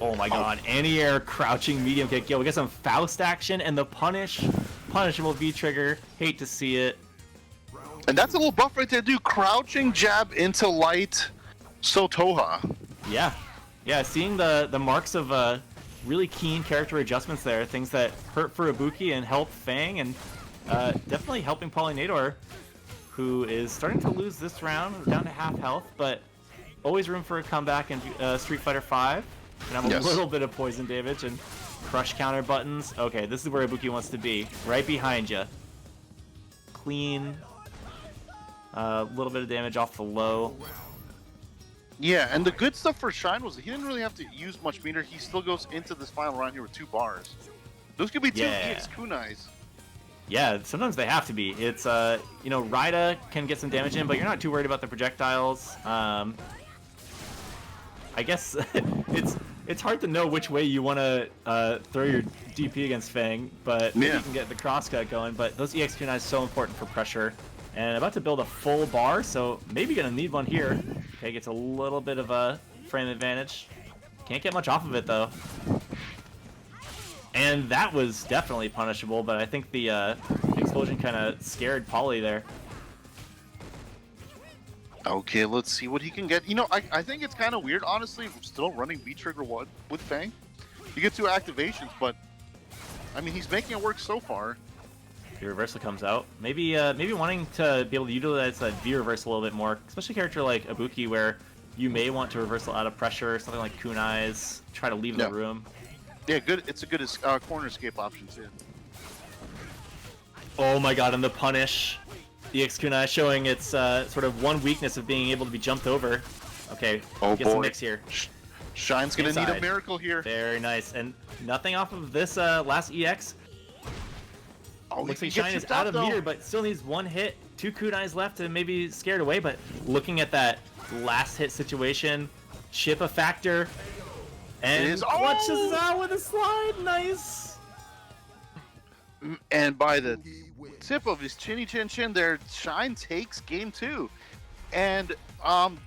Speaker 2: Oh my god, anti-air crouching medium kick. Yo, we got some Faust action, and the punishable V-trigger. Hate to see it.
Speaker 1: And that's a little buff right there, dude. Crouching jab into light Sotoha.
Speaker 2: Yeah. Yeah, seeing the marks of really keen character adjustments there, things that hurt for Ibuki and help Fang, and definitely helping Pollinator, who is starting to lose this round, down to half health, but always room for a comeback in Street Fighter V. And have a little bit of poison damage and crush counter buttons. Okay, this is where Ibuki wants to be, right behind you. Clean. A little bit of damage off the low.
Speaker 1: Yeah, and the good stuff for Shine was he didn't really have to use much meter. He still goes into this final round here with 2 bars. Those could be 2 EX kunais.
Speaker 2: Yeah, sometimes they have to be. It's, you know, Raida can get some damage in, but you're not too worried about the projectiles. I guess it's hard to know which way you want to throw your DP against Fang, but maybe you can get the crosscut going. But those EX kunais so important for pressure. And about to build a full bar, so maybe gonna need one here. Okay, gets a little bit of a frame advantage. Can't get much off of it though. And that was definitely punishable, but I think the explosion kind of scared Polly there.
Speaker 1: Okay, let's see what he can get. You know, I think it's kind of weird, honestly, still running V-Trigger 1 with Fang. You get 2 activations, but, I mean, he's making it work so far.
Speaker 2: V reversal comes out. Maybe wanting to be able to utilize that V reversal a little bit more, especially a character like Ibuki, where you may want to reversal out of pressure, something like kunais, try to leave the room.
Speaker 1: Yeah, good. It's a good corner escape option too.
Speaker 2: Oh my god, and the punish. EX kunai showing its sort of one weakness of being able to be jumped over. Okay, get some mix here.
Speaker 1: Shine's gonna need a miracle here.
Speaker 2: Very nice, and nothing off of this last EX.
Speaker 1: Oh,
Speaker 2: looks like Shine is out of meter, but still needs 1 hit. 2 kunais left to maybe scare it away, but looking at that last hit situation, chip a factor, and clutches out with a slide. Nice.
Speaker 1: And by the tip of his chinny chin chin there, Shine takes game 2. And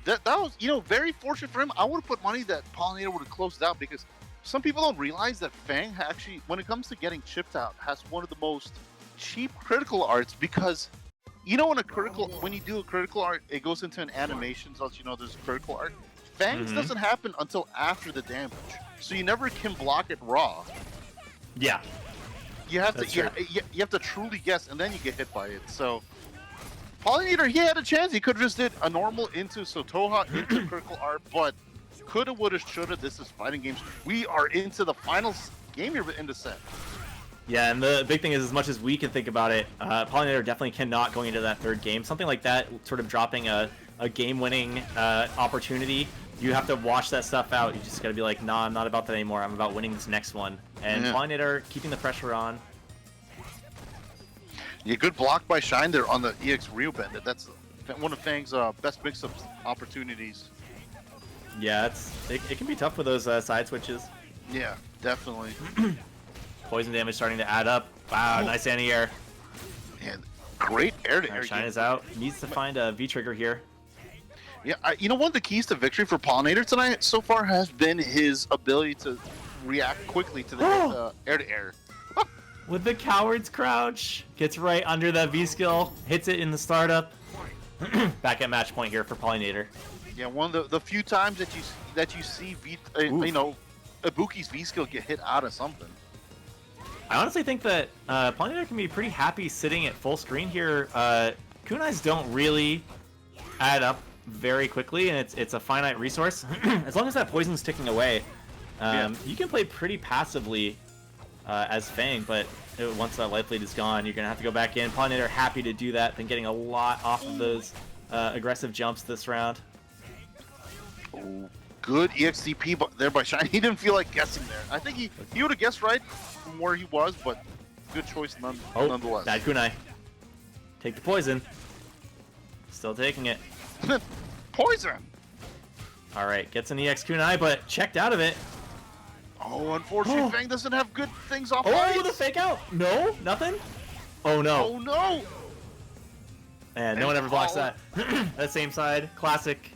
Speaker 1: that was, you know, very fortunate for him. I would have put money that Pollinator would have closed out, because some people don't realize that Fang actually, when it comes to getting chipped out, has one of the most cheap critical arts, because you know when you do a critical art, it goes into an animation so that you know there's a critical art. Fangs doesn't happen until after the damage, so you never can block it raw.
Speaker 2: Yeah,
Speaker 1: you have to you have to truly guess, and then you get hit by it. So Pollinator, he had a chance. He could have just did a normal into Sotoha into critical art, but coulda, woulda, shoulda. This is fighting games. We are into the final game here in the set.
Speaker 2: Yeah, and the big thing is, as much as we can think about it, Pollinator definitely cannot going into that 3rd game. Something like that, sort of dropping a game-winning opportunity, you have to wash that stuff out. You just got to be like, nah, I'm not about that anymore. I'm about winning this next one. And Pollinator keeping the pressure on.
Speaker 1: Yeah, good block by Shine there on the EX Rio Bend. That's one of Fang's best mix-up opportunities.
Speaker 2: Yeah, it can be tough with those side switches.
Speaker 1: Yeah, definitely.
Speaker 2: Poison damage starting to add up. Wow, nice anti-air.
Speaker 1: And great air-to-air.
Speaker 2: Shine is out. Needs to find a V-trigger here.
Speaker 1: Yeah, you know, one of the keys to victory for Pollinator tonight so far has been his ability to react quickly to the air-to-air.
Speaker 2: With the coward's crouch. Gets right under that V-skill. Hits it in the startup. Back at match point here for Pollinator.
Speaker 1: Yeah, one of the few times that you see you know, Ibuki's V-skill get hit out of something.
Speaker 2: I honestly think that Pollinator can be pretty happy sitting at full screen here. Kunais don't really add up very quickly, and it's a finite resource. As long as that poison's ticking away, you can play pretty passively as Fang, but once that life lead is gone, you're going to have to go back in. Pollinator happy to do that, been getting a lot off of those aggressive jumps this round.
Speaker 1: Oh, good EXTP there by Shine. He didn't feel like guessing there. I think he would have guessed right from where he was, but good choice nonetheless.
Speaker 2: Bad kunai. Take the poison. Still taking it.
Speaker 1: Poison!
Speaker 2: Alright, gets an EX kunai, but checked out of it.
Speaker 1: Oh, unfortunately, Fang doesn't have good things off
Speaker 2: Oh,
Speaker 1: ice.
Speaker 2: the fake out! No, nothing. Oh no!
Speaker 1: Oh no!
Speaker 2: And no one ever blocks that. That same side, classic,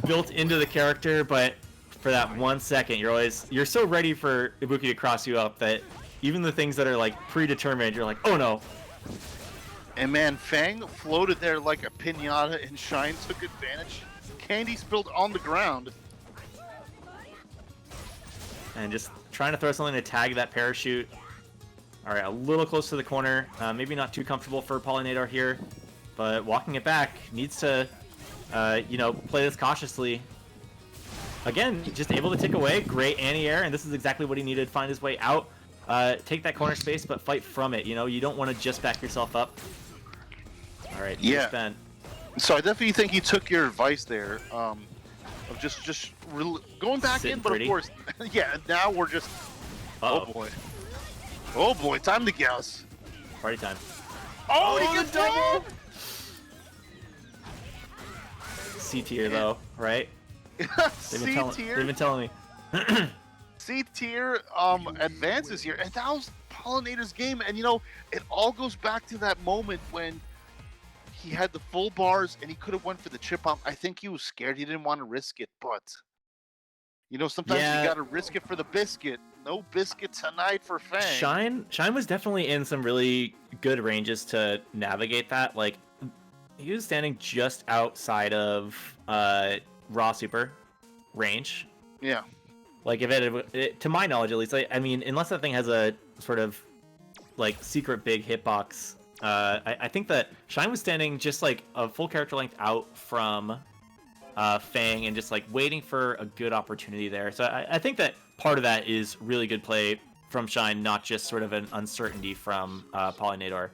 Speaker 2: built into the character. But for that 1 second, you're so ready for Ibuki to cross you up that even the things that are like predetermined, you're like, oh no.
Speaker 1: And man, Fang floated there like a pinata, and Shine took advantage. Candy spilled on the ground.
Speaker 2: And just trying to throw something to tag that parachute. All right, a little close to the corner. Maybe not too comfortable for Pollinator here, but walking it back needs to, play this cautiously. Again, just able to tick away. Great anti-air, and this is exactly what he needed. Find his way out. Take that corner space, but fight from it. You don't want to just back yourself up. All right,
Speaker 1: Yeah.
Speaker 2: spent.
Speaker 1: So I definitely think he took your advice there, of just going back
Speaker 2: Sitting
Speaker 1: in. But
Speaker 2: pretty.
Speaker 1: of course, yeah. Now we're just.
Speaker 2: Uh-oh.
Speaker 1: Oh boy! Time to guess.
Speaker 2: Party time.
Speaker 1: Oh, he
Speaker 2: the
Speaker 1: gets
Speaker 2: double!
Speaker 1: double.
Speaker 2: C tier though, right?
Speaker 1: C
Speaker 2: They've
Speaker 1: tier.
Speaker 2: been telling me.
Speaker 1: C tier advances here, and that was Pollinator's game. And it all goes back to that moment when he had the full bars and he could have went for the chip off. I think he was scared. He didn't want to risk it, but sometimes
Speaker 2: Yeah.
Speaker 1: you got to risk it for the biscuit. No biscuit tonight for Fang.
Speaker 2: Shine was definitely in some really good ranges to navigate that. Like, he was standing just outside of raw super range.
Speaker 1: Yeah.
Speaker 2: Like, if it to my knowledge at least, I mean, unless that thing has a sort of like secret big hitbox, I think that Shine was standing just like a full character length out from Fang and just like waiting for a good opportunity there. So I think that part of that is really good play from Shine, not just sort of an uncertainty from Pollinator.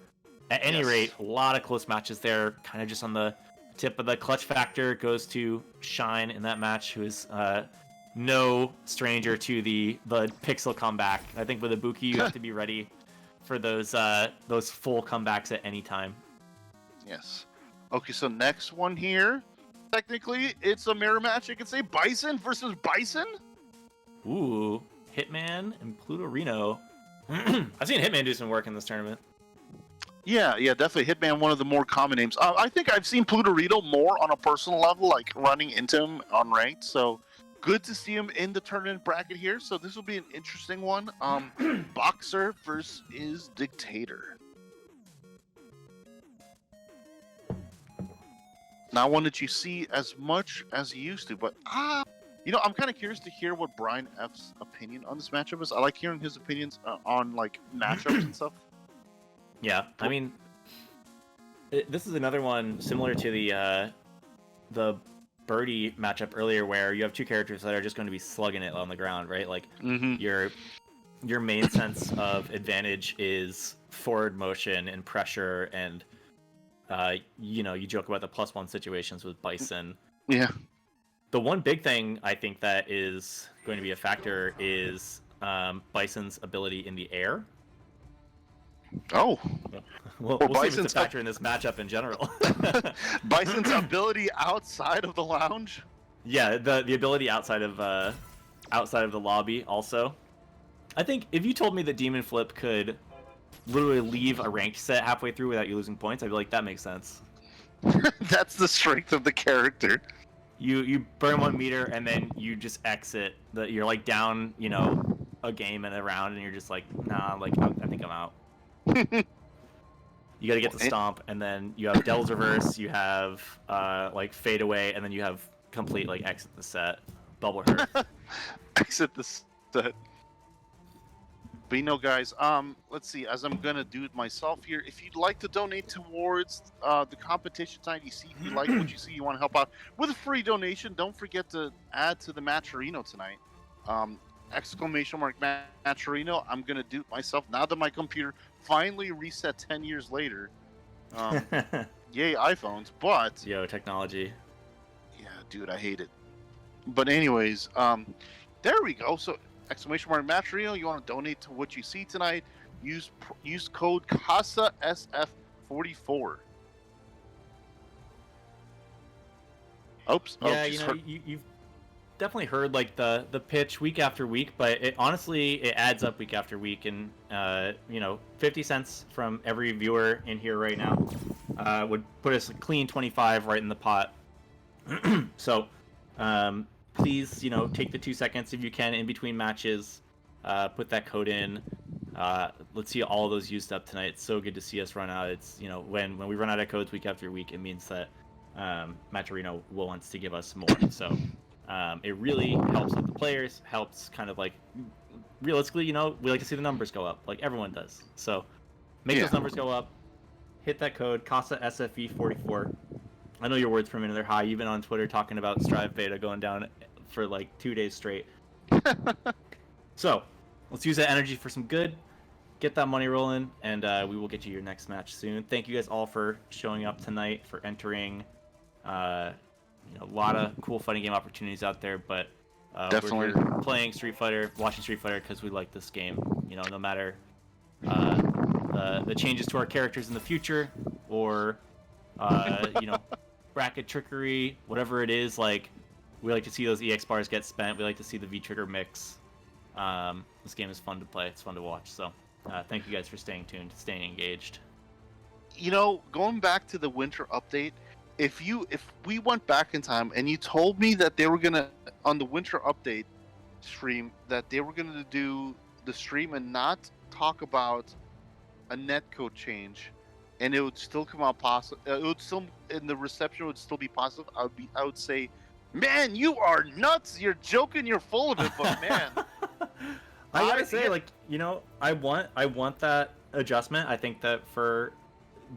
Speaker 2: At any
Speaker 1: Yes.
Speaker 2: rate, a lot of close matches there, kind of just on the tip of the clutch factor goes to Shine in that match, who is no stranger to the pixel comeback. I think with Ibuki, you have to be ready for those full comebacks at any time.
Speaker 1: Yes. Okay, so next one here. Technically, it's a mirror match. You can say Bison versus Bison.
Speaker 2: Ooh, Hitman and Pluto Reno. I've seen Hitman do some work in this tournament.
Speaker 1: Yeah, definitely. Hitman, one of the more common names. I think I've seen Plutorito more on a personal level, like running into him on ranked. So good to see him in the tournament bracket here. So this will be an interesting one. Boxer versus Dictator. Not one that you see as much as you used to, but I'm kind of curious to hear what Brian F's opinion on this matchup is. I like hearing his opinions on like matchups and stuff.
Speaker 2: Yeah, I mean, this is another one similar to the Birdie matchup earlier, where you have two characters that are just going to be slugging it on the ground, right? Like your main sense of advantage is forward motion and pressure, and you joke about the +1 situations with Bison.
Speaker 1: Yeah.
Speaker 2: The one big thing I think that is going to be a factor is Bison's ability in the air.
Speaker 1: Oh.
Speaker 2: We'll see if it's a factor in this matchup in general.
Speaker 1: Bison's ability outside of the lounge.
Speaker 2: Yeah, the ability outside of the lobby also. I think if you told me that Demon Flip could literally leave a ranked set halfway through without you losing points, I'd be like, that makes sense.
Speaker 1: That's the strength of the character.
Speaker 2: You burn 1 meter and then you just exit. You're like down, a game and a round, and you're just like, nah, like I think I'm out. You got to get the stomp, and then you have Devil's Reverse, you have like Fade Away, and then you have complete like exit the set, Bubble Her.
Speaker 1: Exit the set. But guys, let's see. As I'm gonna do it myself here, if you'd like to donate towards the competition tonight, you like what you see, you want to help out with a free donation. Don't forget to add to the Matcherino tonight. !Matcherino. I'm gonna do it myself now that my computer finally reset 10 years later. Yay iPhones, but
Speaker 2: Yo, technology.
Speaker 1: yeah, dude, I hate it. But anyways, there we go. So !Matcherino, you want to donate to what you see tonight? Use code Casa SF44. Oops.
Speaker 2: Yeah,
Speaker 1: oh,
Speaker 2: you've definitely heard like the pitch week after week, but it honestly it adds up week after week, and 50 cents from every viewer in here right now would put us a clean 25 right in the pot. So please, take the 2 seconds if you can in between matches, put that code in. Let's see all of those used up tonight. It's so good to see us run out. It's when we run out of codes week after week, it means that Matcherino wants to give us more. So it really helps with the players, helps kind of like realistically, we like to see the numbers go up, like everyone does. So make those numbers go up. Hit that code Casa SFE44. I know your words per minute are high. You've been on Twitter talking about Strive Beta going down for like 2 days straight. So let's use that energy for some good. Get that money rolling, and we will get you your next match soon. Thank you guys all for showing up tonight, for entering. A lot of cool fighting game opportunities out there, but
Speaker 1: Definitely.
Speaker 2: we're here playing Street Fighter, watching Street Fighter because we like this game. No matter the changes to our characters in the future, or bracket trickery, whatever it is, like we like to see those EX bars get spent. We like to see the V trigger mix. This game is fun to play. It's fun to watch. So thank you guys for staying tuned, staying engaged.
Speaker 1: Going back to the winter update, if we went back in time and you told me that they were gonna, on the winter update stream, that they were gonna do the stream and not talk about a netcode change, and it would still come out positive, and the reception would still be positive, I would say, man, you are nuts. You're joking. You're full of it, but man.
Speaker 2: I gotta say, I want that adjustment. I think that for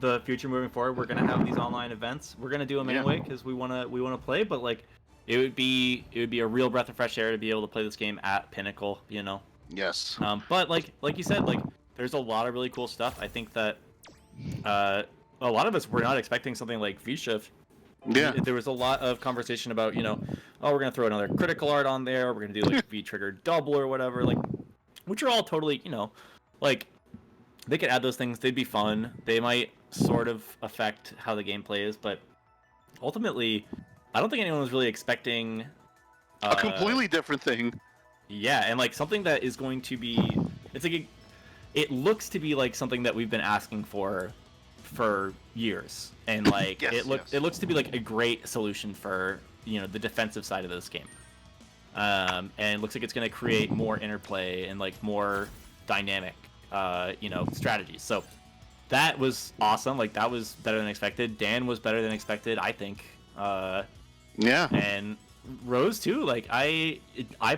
Speaker 2: the future moving forward, we're gonna have these online events. We're gonna do them anyway because we wanna play. But like, it would be a real breath of fresh air to be able to play this game at Pinnacle.
Speaker 1: Yes.
Speaker 2: But like you said, like there's a lot of really cool stuff. I think that a lot of us were not expecting something like V-Shift.
Speaker 3: Yeah.
Speaker 2: There was a lot of conversation about, oh, we're gonna throw another critical art on there. We're gonna do like V-trigger double or whatever, like, which are all totally, like, they could add those things. They'd be fun. They might sort of affect how the gameplay is, but ultimately, I don't think anyone was really expecting
Speaker 1: a completely different thing.
Speaker 2: Yeah, and like something that is going to be, it looks to be like something that we've been asking for years, and like it looks to be like a great solution for the defensive side of this game, and it looks like it's going to create more interplay and like more dynamic strategies. So that was awesome. Like that was better than expected. Dan was better than expected, I think. And Rose too. Like I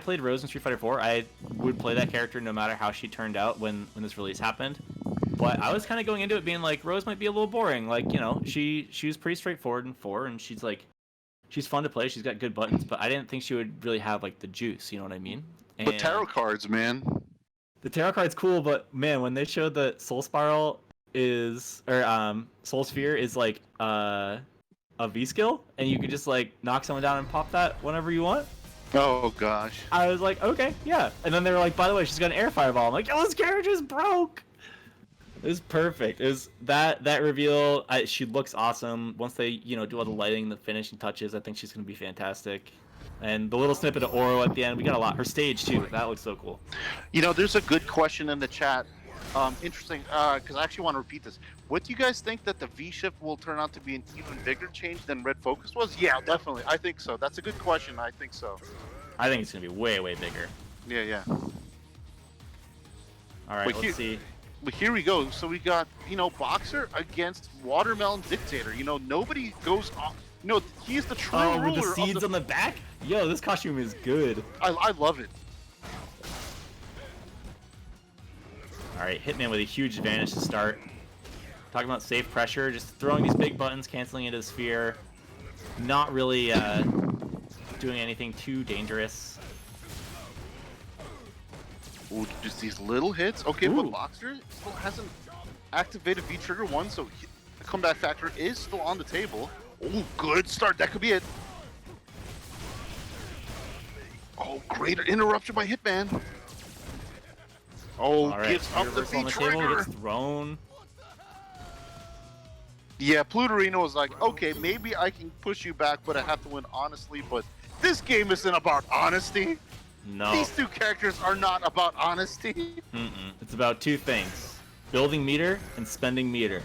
Speaker 2: played Rose in Street Fighter 4. I would play that character no matter how she turned out when this release happened. But I was kind of going into it being like, Rose might be a little boring. Like, she was pretty straightforward in 4, and she's fun to play. She's got good buttons, but I didn't think she would really have like the juice. You know what I mean? And
Speaker 1: but tarot cards, man.
Speaker 2: The tarot card's cool, but man, when they showed that Soul Spiral Soul Sphere is like a V skill, and you could just like knock someone down and pop that whenever you want.
Speaker 1: Oh gosh.
Speaker 2: I was like, okay, yeah. And then they were like, by the way, she's got an air fireball. I'm like, yo, this character just broke. It was perfect. It was that reveal. She looks awesome. Once they do all the lighting, the finishing touches, I think she's gonna be fantastic. And the little snippet of Oro at the end, we got a lot. Her stage too. That looks so cool.
Speaker 1: There's a good question in the chat. Interesting, because I actually want to repeat this. What do you guys think that the V-Shift will turn out to be an even bigger change than Red Focus was? Yeah, definitely. I think so. That's a good question. I think so.
Speaker 2: I think it's gonna be way, way bigger.
Speaker 1: Yeah.
Speaker 2: All right, let's see.
Speaker 1: But here we go. So we got, Boxer against Watermelon Dictator. Nobody goes off. He's the true ruler.
Speaker 2: With the seeds on the back? Yo, this costume is good.
Speaker 1: I love it.
Speaker 2: All right, Hitman with a huge advantage to start. Talking about safe pressure, just throwing these big buttons, canceling into the sphere. Not really doing anything too dangerous.
Speaker 1: Ooh, just these little hits. Okay, but Boxer still hasn't activated V-Trigger 1, so the comeback factor is still on the table. Oh, good start. That could be it. Oh, great interruption by Hitman. Oh, gives up the V-Trigger.
Speaker 2: Gets thrown.
Speaker 1: Yeah, Plutarino was like, okay, maybe I can push you back, but I have to win honestly. But This game isn't about honesty.
Speaker 2: No.
Speaker 1: These two characters are not about honesty.
Speaker 2: It's about two things: building meter and spending meter.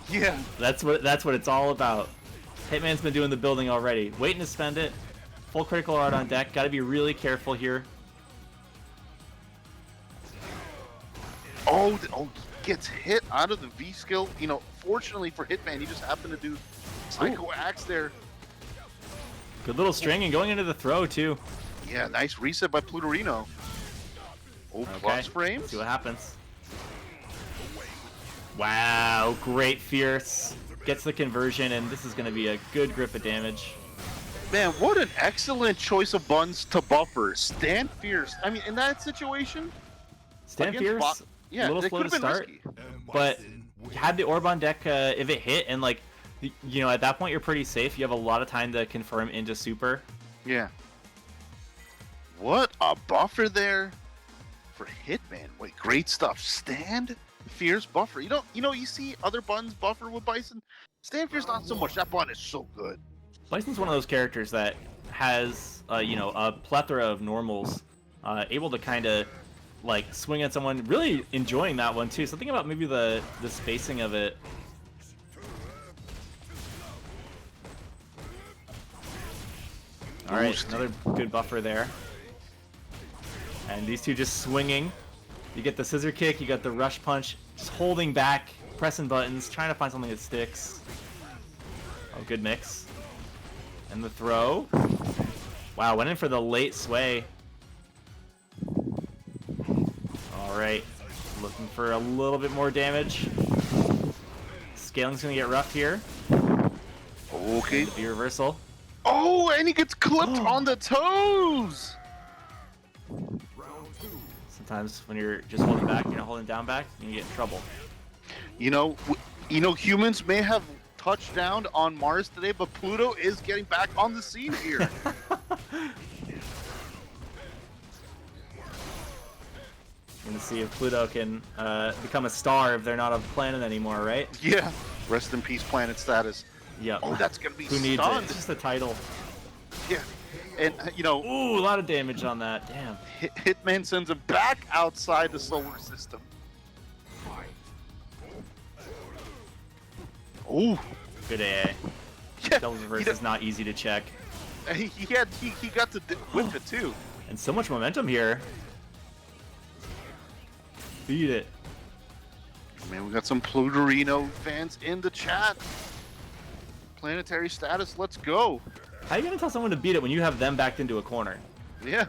Speaker 1: Yeah.
Speaker 2: That's what it's all about. Hitman's been doing the building already, waiting to spend it. Full critical art on deck. Got to be really careful here.
Speaker 1: Oh, gets hit out of the V skill. You know, fortunately for Hitman, he just happened to do Psycho Axe there.
Speaker 2: Good little string and going into the throw too.
Speaker 1: Yeah, nice reset by Plutorino. Oh, plus frames.
Speaker 2: See what happens. Wow, great Fierce. Gets the conversion, and this is going to be a good grip of damage.
Speaker 1: Man, what an excellent choice of buns to buffer. Stand Fierce. I mean, in that situation,
Speaker 2: Stand Fierce,
Speaker 1: yeah,
Speaker 2: a little slow to start, risky. But had the orb on deck, if it hit, and like, you know, at that point you're pretty safe. You have a lot of time to confirm into super.
Speaker 1: Yeah. What a buffer there for Hitman. Wait, great stuff. Stand Fierce buffer. You see other buns buffer with Bison. Stand Fierce not so much. That bun is so good.
Speaker 2: Bison's one of those characters that has, you know, a plethora of normals, able to kind of like swing at someone. Really enjoying that one too. So think about maybe the spacing of it. All right, another good buffer there. And these two just swinging. You get the scissor kick, you got the rush punch, just holding back, pressing buttons, trying to find something that sticks. Oh, good mix. And the throw. Wow, went in for the late sway. All right, looking for a little bit more damage. Scaling's gonna get rough here.
Speaker 1: Okay.
Speaker 2: The reversal.
Speaker 1: Oh, and he gets clipped on the toes.
Speaker 2: Sometimes when you're just holding back, you're not holding down back, you get in trouble.
Speaker 1: You know, humans may have touched down on Mars today, but Pluto is getting back on the scene here.
Speaker 2: We're gonna see if Pluto can become a star if they're not a planet anymore, right?
Speaker 1: Yeah. Rest in peace, planet status.
Speaker 2: Yeah.
Speaker 1: Oh, that's gonna be
Speaker 2: Who needs
Speaker 1: stunned.
Speaker 2: it? It's just the title.
Speaker 1: Yeah. And you know,
Speaker 2: Ooh, a lot of damage on that. Damn.
Speaker 1: Hitman sends him back outside the solar system. Ooh.
Speaker 2: Good AA.
Speaker 1: Yeah.
Speaker 2: Double reverse is not easy to check.
Speaker 1: He got to whip it too.
Speaker 2: And so much momentum here. Beat it.
Speaker 1: Man, we got some Plutorino fans in the chat. Planetary status, let's go.
Speaker 2: How are you gonna tell someone to beat it when you have them backed into a corner?
Speaker 1: Yeah.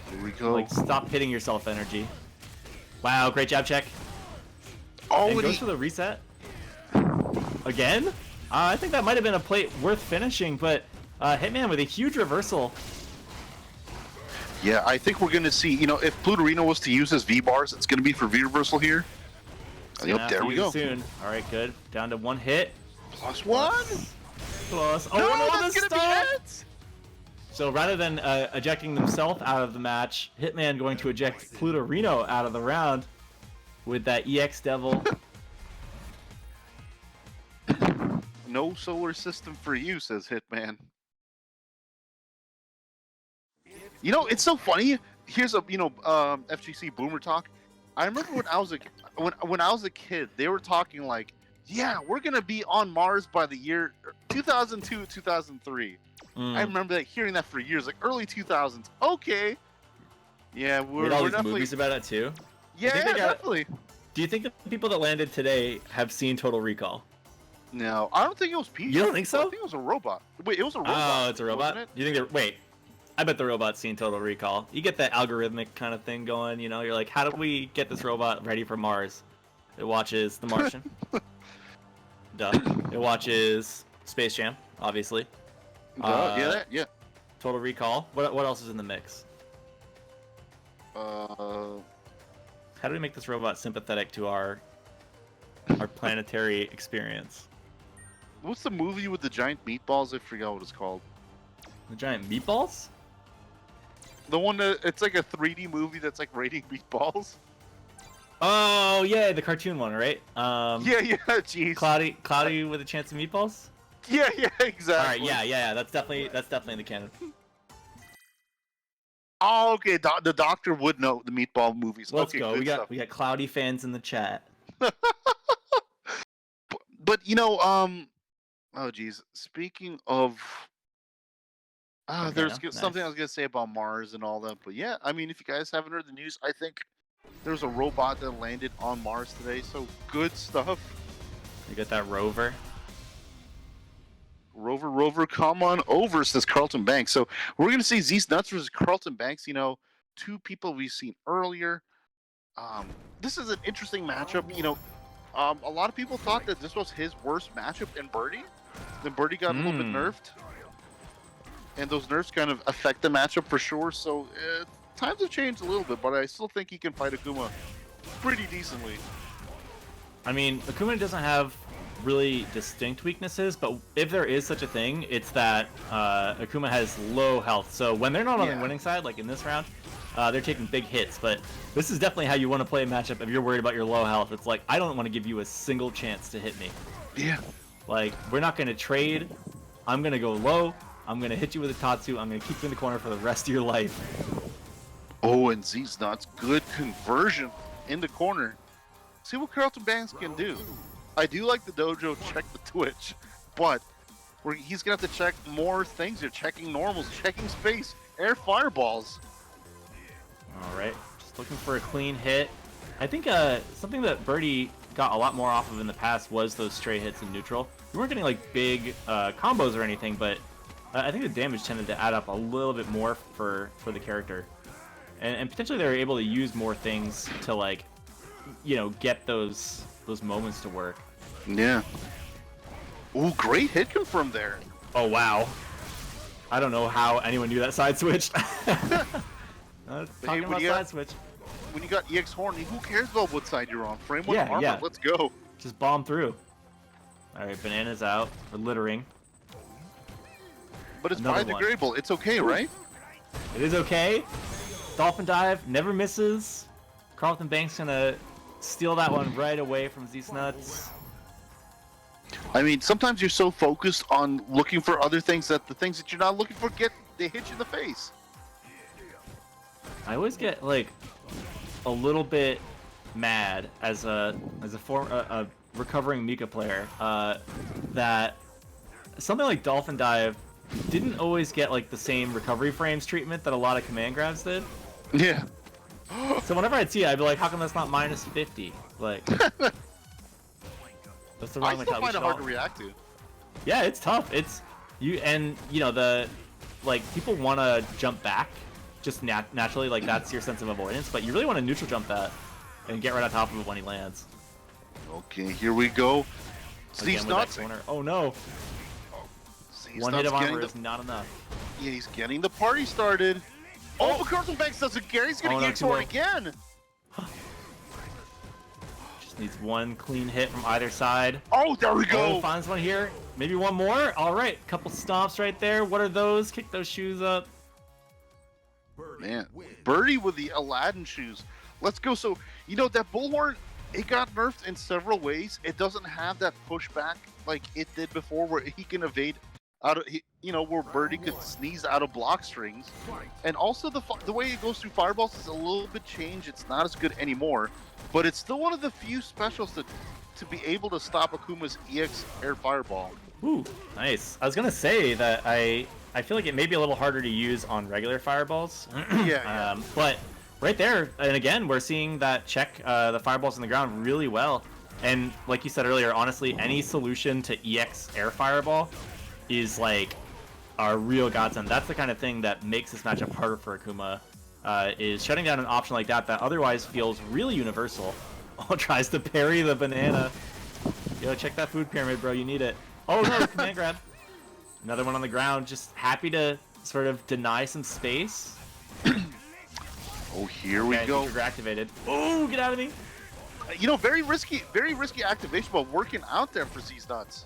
Speaker 1: Here we go.
Speaker 2: Like, stop hitting yourself energy. Wow, great jab check.
Speaker 1: Oh,
Speaker 2: and goes for the reset. Again? I think that might have been a plate worth finishing, but Hitman with a huge reversal.
Speaker 1: Yeah, I think we're going to see, you know, if Plutorino was to use his V-bars, it's going to be for V-reversal here. Yep, there we go.
Speaker 2: Soon. All right, good. Down to one hit.
Speaker 1: +1?
Speaker 2: Plus. Oh,
Speaker 1: no,
Speaker 2: no,
Speaker 1: that's
Speaker 2: the
Speaker 1: going to be it!
Speaker 2: So rather than ejecting himself out of the match, Hitman going to eject Plutorino out of the round with that EX Devil.
Speaker 1: No solar system for you, says Hitman. You know, it's so funny. Here's a, FGC boomer talk. I remember when I was a kid, they were talking like, yeah, we're gonna be on Mars by the year 2002, 2003. I remember hearing that for years, like early 2000s. Okay. Yeah, we're
Speaker 2: all these
Speaker 1: definitely
Speaker 2: movies about it too.
Speaker 1: Yeah, definitely.
Speaker 2: Do you think the people that landed today have seen Total Recall?
Speaker 1: No, I don't think it was people.
Speaker 2: You don't think so?
Speaker 1: I think it was a robot. Wait, it was a robot.
Speaker 2: Oh, it's a robot?
Speaker 1: It?
Speaker 2: You think they're... Wait. I bet the robot's seen Total Recall. You get that algorithmic kind of thing going, you know? You're like, how do we get this robot ready for Mars? It watches The Martian. Duh. It watches Space Jam, obviously.
Speaker 1: Yeah.
Speaker 2: Total Recall. What else is in the mix?
Speaker 1: Uh...
Speaker 2: How do we make this robot sympathetic to our planetary experience?
Speaker 1: What's the movie with the giant meatballs? I forgot what it's called.
Speaker 2: The giant meatballs?
Speaker 1: The one that it's like a 3D movie that's like rating meatballs.
Speaker 2: Oh yeah, the cartoon one, right?
Speaker 1: Yeah, jeez.
Speaker 2: Cloudy with a chance of meatballs.
Speaker 1: Yeah, exactly.
Speaker 2: All right, yeah. That's definitely in the canon.
Speaker 1: Oh, okay. The doctor would know the Meatball movies.
Speaker 2: Let's
Speaker 1: Okay,
Speaker 2: go.
Speaker 1: good
Speaker 2: We got
Speaker 1: stuff.
Speaker 2: cloudy fans in the chat.
Speaker 1: But oh geez. Speaking of, there's
Speaker 2: Nice.
Speaker 1: something I was gonna say about Mars and all that. But yeah, I mean, if you guys haven't heard the news, I think there's a robot that landed on Mars today. So good stuff.
Speaker 2: You got that rover.
Speaker 1: Rover, come on over, says Carlton Banks. So we're gonna see Zeus Nuts versus Carlton Banks. Two people we've seen earlier. This is an interesting matchup. A lot of people thought that this was his worst matchup in Birdie. Then Birdie got a little bit nerfed, and those nerfs kind of affect the matchup for sure. So times have changed a little bit, but I still think he can fight Akuma pretty decently.
Speaker 2: I mean, Akuma doesn't have really distinct weaknesses, but if there is such a thing, it's that Akuma has low health. So when they're not on the winning side, like in this round, they're taking big hits. But this is definitely how you want to play a matchup if you're worried about your low health. It's like, I don't want to give you a single chance to hit me.
Speaker 1: Yeah.
Speaker 2: Like, we're not going to trade. I'm going to go low. I'm going to hit you with a Tatsu. I'm going to keep you in the corner for the rest of your life.
Speaker 1: Oh, and Z's Nuts, good conversion in the corner. See what Carlton Banks can do. I do like the dojo check the Twitch, but he's going to have to check more things. You're checking normals, checking space, air fireballs.
Speaker 2: All right, just looking for a clean hit. I think something that Birdie got a lot more off of in the past was those stray hits in neutral. We weren't getting like big combos or anything, but I think the damage tended to add up a little bit more for the character. And potentially they were able to use more things to, like, get those moments to work.
Speaker 1: Yeah. Ooh, great hit confirmed there.
Speaker 2: Oh, wow. I don't know how anyone knew that side switched. Talking about side switch.
Speaker 1: When you got EX Horny, who cares about what side you're on? Frame one armor,
Speaker 2: yeah.
Speaker 1: Let's go.
Speaker 2: Just bomb through. All right, Banana's out for littering.
Speaker 1: But it's biodegradable. It's okay, right?
Speaker 2: It is okay. Dolphin dive never misses. Carlton Banks gonna steal that one right away from Zeus Nuts.
Speaker 1: I mean, sometimes you're so focused on looking for other things that the things that you're not looking for they hit you in the face.
Speaker 2: I always get like a little bit mad as a recovering Mika player that something like Dolphin Dive didn't always get like the same recovery frames treatment that a lot of command grabs did.
Speaker 1: Yeah.
Speaker 2: So whenever I'd see it, I'd be like, how come that's not minus 50? Like, that's the wrong
Speaker 1: I still find it hard to react to.
Speaker 2: Yeah, it's tough. It's the people want to jump back just naturally, like that's your sense of avoidance, but you really want to neutral jump that and get right on top of it when he lands.
Speaker 1: Okay, here we go. Steve's not.
Speaker 2: Oh no. One hit of armor is not enough.
Speaker 1: Yeah, he's getting the party started. Oh, but Carlton Banks doesn't care. He's gonna get torn again.
Speaker 2: Just needs one clean hit from either side.
Speaker 1: Oh, there we go.
Speaker 2: Oh, finds one here. Maybe one more. All right, couple stomps right there. What are those? Kick those shoes up.
Speaker 1: Man, Birdie with the Aladdin shoes. Let's go. So, that Bullhorn, it got nerfed in several ways. It doesn't have that pushback like it did before where he can evade out of, where Birdie could sneeze out of block strings. And also the way it goes through fireballs is a little bit changed. It's not as good anymore, but it's still one of the few specials to be able to stop Akuma's EX air fireball.
Speaker 2: Ooh, nice. I was going to say that I feel like it may be a little harder to use on regular fireballs.
Speaker 1: Yeah.
Speaker 2: But right there, and again, we're seeing that check the fireballs on the ground really well. And like you said earlier, honestly, any solution to EX air fireball is like a real godsend. That's the kind of thing that makes this matchup harder for Akuma, is shutting down an option like that otherwise feels really universal. Oh, tries to parry the banana. Yo, check that food pyramid, bro. You need it. Oh no, command grab. Another one on the ground, just happy to sort of deny some space.
Speaker 1: Oh, here we go.
Speaker 2: Trigger activated. Oh, get out of me.
Speaker 1: Very risky activation, but working out there for Z's Nuts.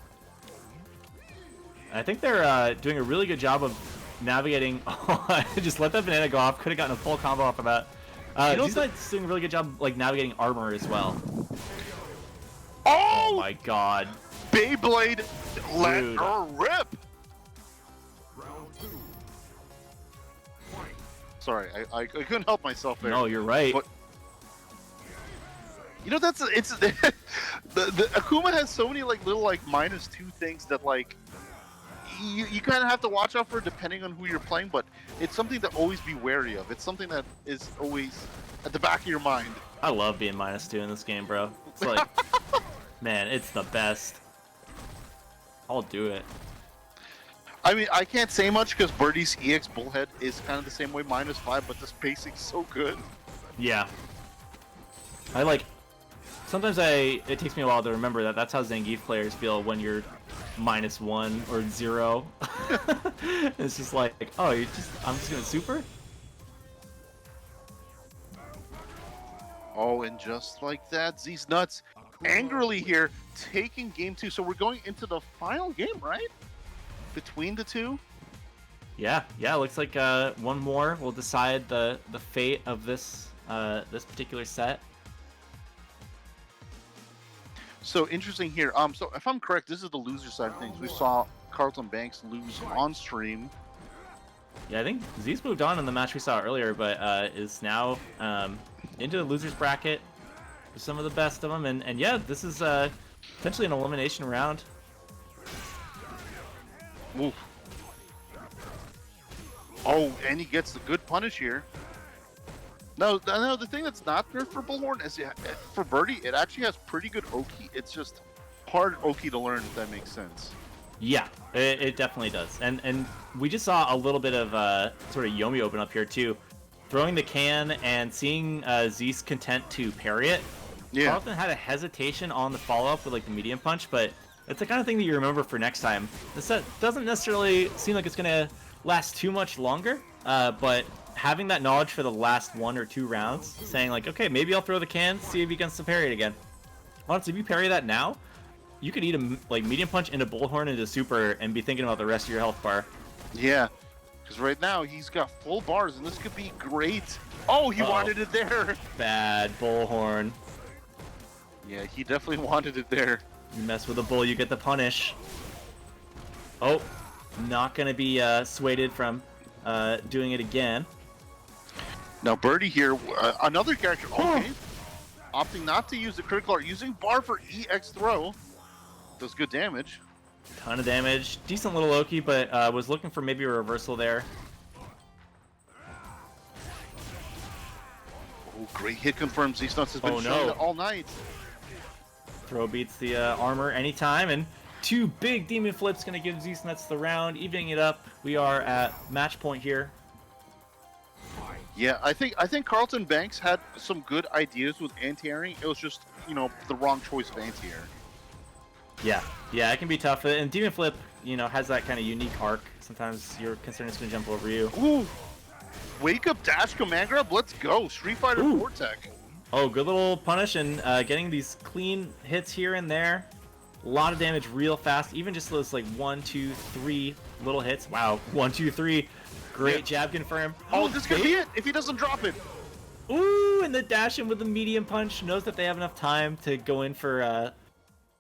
Speaker 2: I think they're doing a really good job of navigating. Oh, just let that banana go off. Could have gotten a full combo off of that. Z's Nuts doing a really good job like navigating armor as well.
Speaker 1: Oh
Speaker 2: my god.
Speaker 1: Beyblade Let
Speaker 2: Rude.
Speaker 1: her rip. Sorry, I couldn't help myself there.
Speaker 2: No, you're right.
Speaker 1: But you know it's the Akuma has so many like little like -2 things that like you kind of have to watch out for depending on who you're playing, but it's something to always be wary of. It's something that is always at the back of your mind.
Speaker 2: I love being -2 in this game, bro. It's like, man, it's the best. I'll do it.
Speaker 1: I mean, I can't say much because Birdie's EX Bullhead is kind of the same way, -5, but the spacing's so good.
Speaker 2: Yeah. I like. Sometimes it takes me a while to remember that that's how Zangief players feel when you're -1 or 0. It's just like, oh, I'm just gonna super.
Speaker 1: Oh, and just like that, Z's Nuts angrily here taking game 2. So we're going into the final game, right? Between the two.
Speaker 2: Yeah, looks like one more will decide the fate of this this particular set.
Speaker 1: So interesting here. So if I'm correct, this is the loser side of things. We saw Carlton Banks lose on stream.
Speaker 2: Yeah, I think Z's moved on in the match we saw earlier, but is now into the losers bracket for some of the best of them. And yeah, this is potentially an elimination round.
Speaker 1: Oof. Oh, and he gets the good punish here. No, the thing that's not good for Bullhorn is for Birdie, it actually has pretty good Oki. It's just hard Oki to learn, if that makes sense.
Speaker 2: Yeah, it definitely does. And we just saw a little bit of sort of Yomi open up here too. Throwing the can and seeing Zeus content to parry it.
Speaker 1: Yeah.
Speaker 2: Carlton had a hesitation on the follow-up with like the medium punch, but it's the kind of thing that you remember for next time. The set doesn't necessarily seem like it's going to last too much longer, but having that knowledge for the last 1 or 2 rounds, saying like, okay, maybe I'll throw the can, see if he gets to parry it again. Honestly, if you parry that now, you could eat a like medium punch into Bullhorn into super and be thinking about the rest of your health bar.
Speaker 1: Yeah, because right now he's got full bars, and this could be great. Oh, he wanted it there.
Speaker 2: Bad Bullhorn.
Speaker 1: Yeah, he definitely wanted it there.
Speaker 2: You mess with a bull, you get the punish. Oh, not gonna be swayed from doing it again.
Speaker 1: Now Birdie here, another character. Okay, opting not to use the critical art, using bar for EX throw. Does good damage.
Speaker 2: Ton of damage, decent little Loki, but was looking for maybe a reversal there.
Speaker 1: Oh, great hit confirmed. Z-Snuts has been showing it all night.
Speaker 2: Throw beats the armor anytime, and 2 big demon flips gonna give Z-Snuts the round, evening it up. We are at match point here.
Speaker 1: Yeah, I think Carlton Banks had some good ideas with anti-airing. It was just, the wrong choice of anti-air.
Speaker 2: Yeah, it can be tough, and demon flip, has that kind of unique arc. Sometimes you're concerned it's gonna jump over you.
Speaker 1: Ooh, wake up dash command grab. Let's go, Street Fighter Vortex.
Speaker 2: Oh, good little punish, and getting these clean hits here and there. A lot of damage real fast, even just those like 1, 2, 3 little hits. Wow, 1, 2, 3. Great jab confirm.
Speaker 1: Oh, this could be it if he doesn't drop it.
Speaker 2: Ooh, and the dash in with the medium punch knows that they have enough time to go in for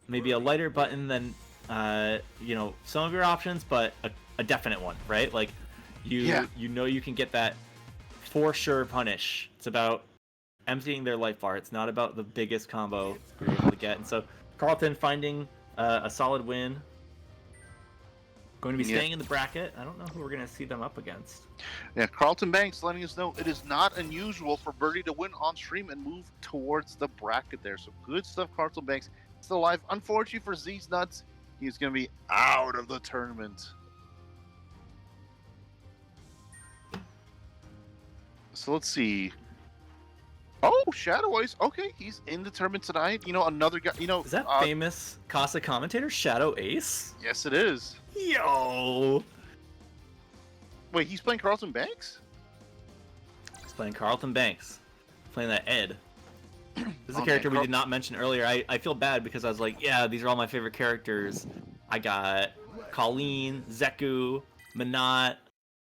Speaker 2: maybe a lighter button than some of your options, but a definite one, right? Like you know you can get that for sure punish. It's about emptying their life bar. It's not about the biggest combo you're able to get. And so Carlton finding a solid win. Going to be staying in the bracket. I don't know who we're going to see them up against.
Speaker 1: Yeah, Carlton Banks letting us know it is not unusual for Birdie to win on stream and move towards the bracket there. So good stuff, Carlton Banks. Still alive. Unfortunately for Z's Nuts, he's going to be out of the tournament. So let's see. Oh, Shadow Ace. Okay, he's in the tournament tonight. Another guy.
Speaker 2: Is that famous Casa commentator Shadow Ace?
Speaker 1: Yes, it is.
Speaker 2: Yo.
Speaker 1: Wait, he's playing Carlton Banks?
Speaker 2: He's playing Carlton Banks. Playing that Ed. This is a character we did not mention earlier. I feel bad because I was like, yeah, these are all my favorite characters. I got Colleen, Zeku, Minot,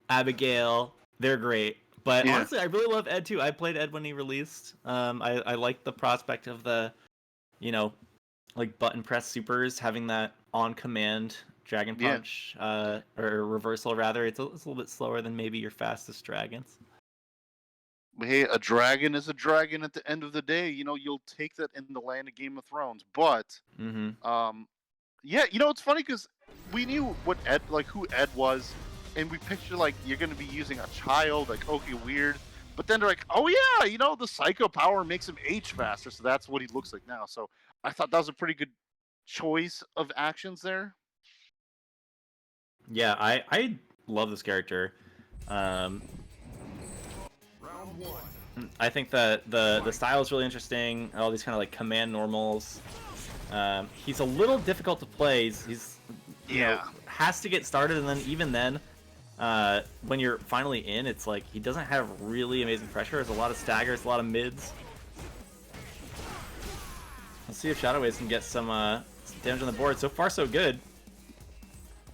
Speaker 2: Abigail. They're great. But honestly, I really love Ed too. I played Ed when he released. I like the prospect of the, like button press supers, having that on command Dragon
Speaker 1: Yeah.
Speaker 2: Punch, or reversal rather. It's a little bit slower than maybe your fastest dragons.
Speaker 1: Hey, a dragon is a dragon at the end of the day. You'll take that in the land of Game of Thrones. But
Speaker 2: Mm-hmm.
Speaker 1: yeah, it's funny because we knew what Ed, like who Ed was, and we picture like you're gonna be using a child, like okay, weird. But then they're like, oh yeah, the psycho power makes him age faster, so that's what he looks like now. So I thought that was a pretty good choice of actions there.
Speaker 2: Yeah, I love this character. I think that the style is really interesting. All these kind of like command normals. He's a little difficult to play. He's has to get started, and then even then, when you're finally in, it's like he doesn't have really amazing pressure. There's a lot of staggers, a lot of mids. Let's see if Shadow Waves can get some damage on the board. So far, so good.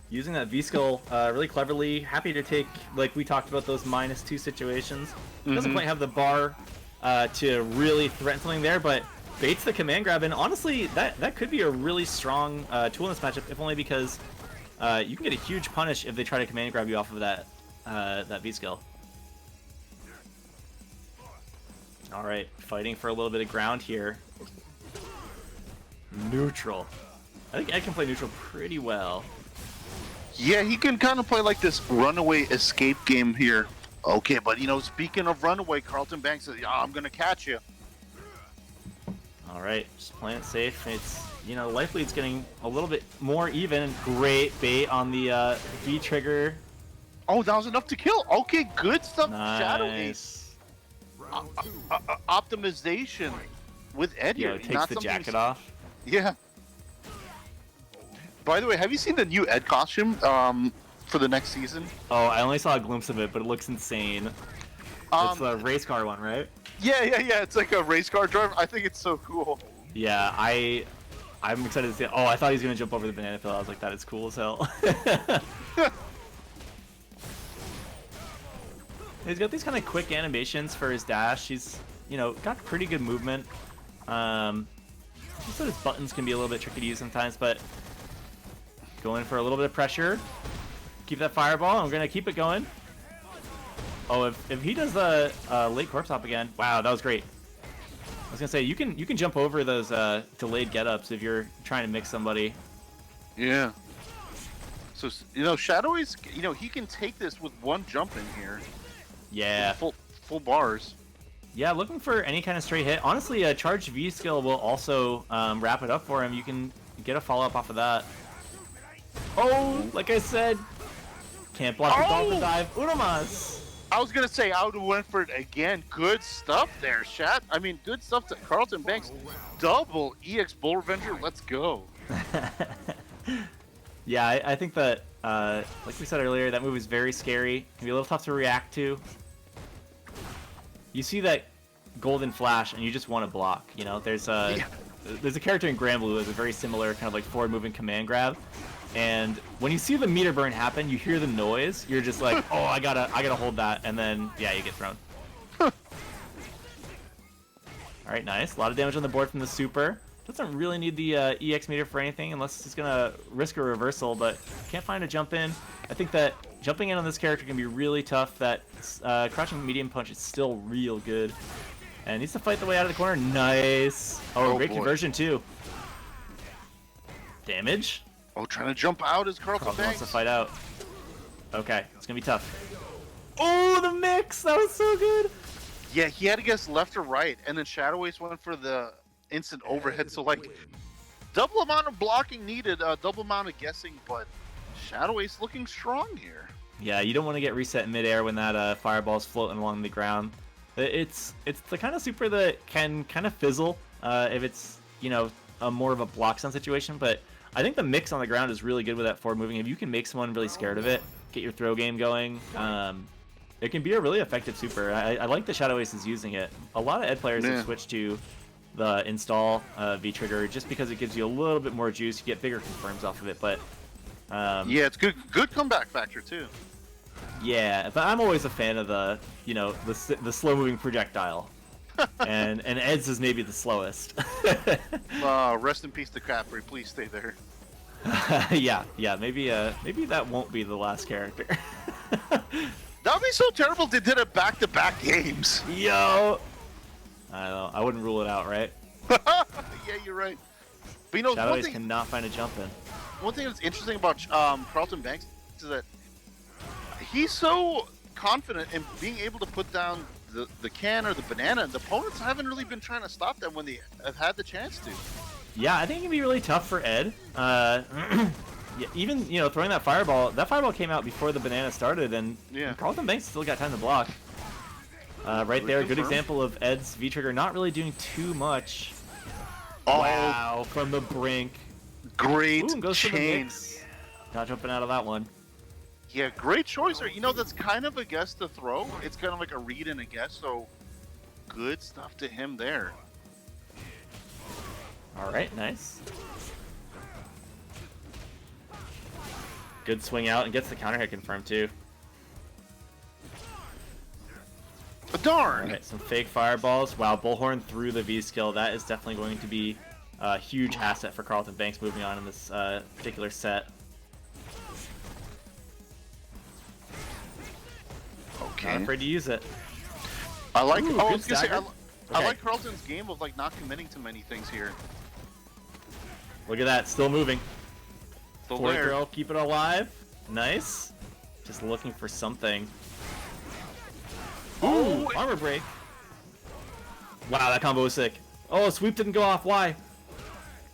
Speaker 2: Using that V-Skill really cleverly. Happy to take, like we talked about, those -2 situations. Doesn't quite have the bar to really threaten something there, but baits the command grab, and honestly, that could be a really strong tool in this matchup, if only because you can get a huge punish if they try to command grab you off of that V-Skill. Alright, fighting for a little bit of ground here. Neutral. I think Ed can play neutral pretty well.
Speaker 1: Yeah, he can kind of play like this runaway escape game here. Okay, but speaking of runaway, Carlton Banks says, "Yeah, I'm gonna catch you."
Speaker 2: All right, just playing it safe. It's life lead's getting a little bit more even. Great bait on the V trigger.
Speaker 1: Oh, that was enough to kill. Okay, good stuff.
Speaker 2: Nice.
Speaker 1: Shadow Ace. Optimization with Ed here.
Speaker 2: Takes the jacket off.
Speaker 1: Yeah. By the way, have you seen the new Ed costume for the next season?
Speaker 2: Oh, I only saw a glimpse of it, but it looks insane. It's the race car one, right?
Speaker 1: Yeah. It's like a race car driver. I think it's so cool.
Speaker 2: Yeah, I'm excited to see it. Oh, I thought he was gonna jump over the banana peel. I was like, that is cool as hell. He's got these kind of quick animations for his dash. He's got pretty good movement. So his buttons can be a little bit tricky to use sometimes, but going for a little bit of pressure. Keep that fireball. I'm gonna keep it going. Oh, if he does the late corpse hop again, wow, that was great. I was gonna say you can jump over those delayed get-ups if you're trying to mix somebody.
Speaker 1: Yeah. So Shadow Ace, he can take this with one jump in here.
Speaker 2: Yeah.
Speaker 1: Full bars.
Speaker 2: Yeah, looking for any kind of straight hit. Honestly, a charged V skill will also wrap it up for him. You can get a follow-up off of that. Oh, like I said, can't block the dolphin dive. Unomas.
Speaker 1: I was gonna say I would have went for it again. Good stuff there, chat. I mean, good stuff to Carlton Banks. Double EX Bull Revenger. Let's go.
Speaker 2: Yeah, I think that, like we said earlier, that move is very scary. Can be a little tough to react to. You see that golden flash, and you just want to block. There's a character in Granblue who has a very similar kind of like forward-moving command grab. And when you see the meter burn happen, you hear the noise. You're just like, oh, I gotta hold that, and then yeah, you get thrown. All right, nice. A lot of damage on the board from the super. Doesn't really need the EX meter for anything unless he's gonna risk a reversal, but can't find a jump in. I think that jumping in on this character can be really tough. That crouching medium punch is still real good, and needs to fight the way out of the corner. Nice. Oh, great conversion too. Damage.
Speaker 1: Oh, trying to jump out is Carlton Banks.
Speaker 2: Wants to fight out. Okay, it's gonna be tough. Oh, the mix! That was so good!
Speaker 1: Yeah, he had to guess left or right, and then Shadow Ace went for the instant overhead, so like, double amount of blocking needed, double amount of guessing, but Shadow Ace looking strong here.
Speaker 2: Yeah, you don't want to get reset in midair when that fireball's floating along the ground. It's the kind of super that can kind of fizzle if it's, a more of a block stun situation, but I think the mix on the ground is really good with that forward moving. If you can make someone really scared of it, get your throw game going, it can be a really effective super. I like the Shadow Ace is using it. A lot of Ed players have switched to the install V-Trigger just because it gives you a little bit more juice. You get bigger confirms off of it, but...
Speaker 1: yeah, it's good comeback factor, too.
Speaker 2: Yeah, but I'm always a fan of the, the slow-moving projectile. and Ed's is maybe the slowest.
Speaker 1: Rest in peace to Capri. Please stay there.
Speaker 2: Yeah, maybe that won't be the last character.
Speaker 1: That would be so terrible if they did it back-to-back games.
Speaker 2: Yo! I don't know. I wouldn't rule it out, right?
Speaker 1: Yeah, you're right. But you know,
Speaker 2: Shadow Ace cannot find a jump in.
Speaker 1: one thing that's interesting about Carlton Banks is that he's so confident in being able to put down the can or the banana, and the opponents haven't really been trying to stop them when they have had the chance to.
Speaker 2: Yeah, I think it can be really tough for Ed. Yeah, even throwing that fireball came out before the banana started, and Carlton Banks still got time to block. Right there, good example of Ed's V trigger not really doing too much.
Speaker 1: Oh,
Speaker 2: wow, from the brink.
Speaker 1: Great
Speaker 2: Goes to the
Speaker 1: chain.
Speaker 2: mix. Not jumping out of that one.
Speaker 1: Yeah, great choice. You know, that's kind of a guess to throw. It's kind of like a read and a guess, so good stuff to him there.
Speaker 2: All right, nice. Good swing out and gets the counter hit confirmed too.
Speaker 1: Darn!
Speaker 2: All right, some fake fireballs. Wow, Bullhorn through the V skill. That is definitely going to be a huge asset for Carlton Banks moving on in this particular set.
Speaker 1: Okay.
Speaker 2: Not afraid to use it.
Speaker 1: I like.
Speaker 2: Ooh,
Speaker 1: I
Speaker 2: good
Speaker 1: was gonna say,
Speaker 2: stagger.
Speaker 1: I
Speaker 2: Okay.
Speaker 1: like Carlton's game of like not committing to many things here.
Speaker 2: Look at that, still moving.
Speaker 1: Still
Speaker 2: Forward
Speaker 1: there.
Speaker 2: throw, keep it alive. Nice. Just looking for something. Ooh,
Speaker 1: Oh,
Speaker 2: armor break. Wow, that combo was sick. Oh, sweep didn't go off. Why?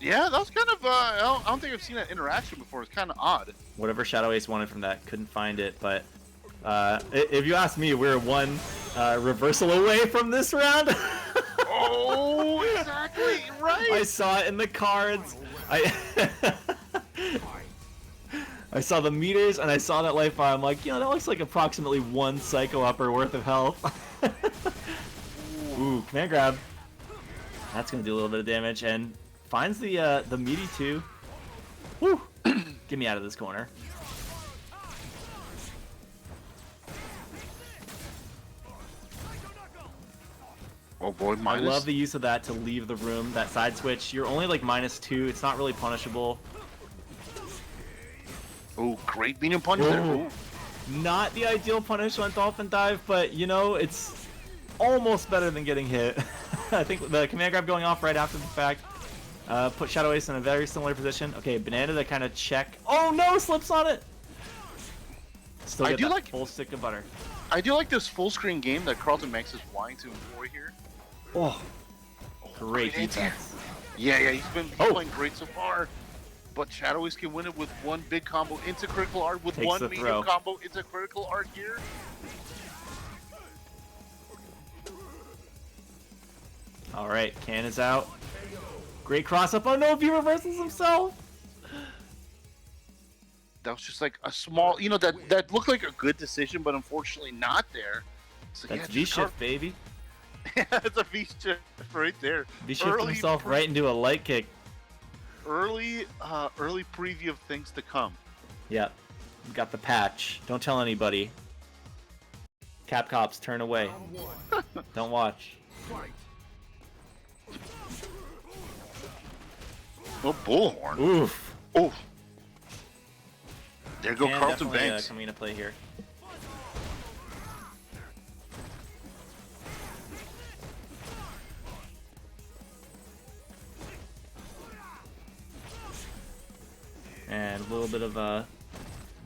Speaker 1: yeah, that was kind of. I don't think I've seen that interaction before. It's kind of odd.
Speaker 2: Whatever Shadow Ace wanted from that, couldn't find it. But if you ask me, we're one reversal away from this round.
Speaker 1: Oh, exactly right.
Speaker 2: I saw it in the cards. I saw the meters and I saw that life bar. I'm like, that looks like approximately one Psycho Upper worth of health. Ooh, command grab. That's gonna do a little bit of damage and finds the meaty too. Woo! Get me out of this corner.
Speaker 1: Oh boy,
Speaker 2: I
Speaker 1: minus.
Speaker 2: love the use of that to leave the room. That side switch. You're only like -2. It's not really punishable.
Speaker 1: Oh, great medium punch there.
Speaker 2: Ooh.
Speaker 1: Ooh.
Speaker 2: Not the ideal punish on Dolphin Dive, but it's almost better than getting hit. I think the command grab going off right after the fact put Shadow Ace in a very similar position. Okay, banana to kind of check. Oh no, slips on it. Still get that full stick of butter.
Speaker 1: I do like this full screen game that Carlton Banks is wanting to employ here.
Speaker 2: Oh, great
Speaker 1: great
Speaker 2: defense.
Speaker 1: Yeah, he's been playing great so far. But Shadow Ace can win it with one big combo into critical art, with
Speaker 2: Takes
Speaker 1: one
Speaker 2: the
Speaker 1: medium
Speaker 2: throw.
Speaker 1: combo into critical art here.
Speaker 2: All right, Can is out. Great cross up. Oh no, he reversals himself.
Speaker 1: That was just like a small, that looked like a good decision, but unfortunately not there. So,
Speaker 2: That's
Speaker 1: just
Speaker 2: V-shift, baby.
Speaker 1: Yeah, it's a V-shift right there.
Speaker 2: V-shift himself right into a light kick.
Speaker 1: Early preview of things to come.
Speaker 2: Yep. Got the patch. Don't tell anybody. Cap cops, turn away. Don't watch.
Speaker 1: Oh, Bullhorn.
Speaker 2: Oof.
Speaker 1: Oh. There go
Speaker 2: Can
Speaker 1: Carlton
Speaker 2: definitely,
Speaker 1: Banks.
Speaker 2: coming into play here. And a little bit of a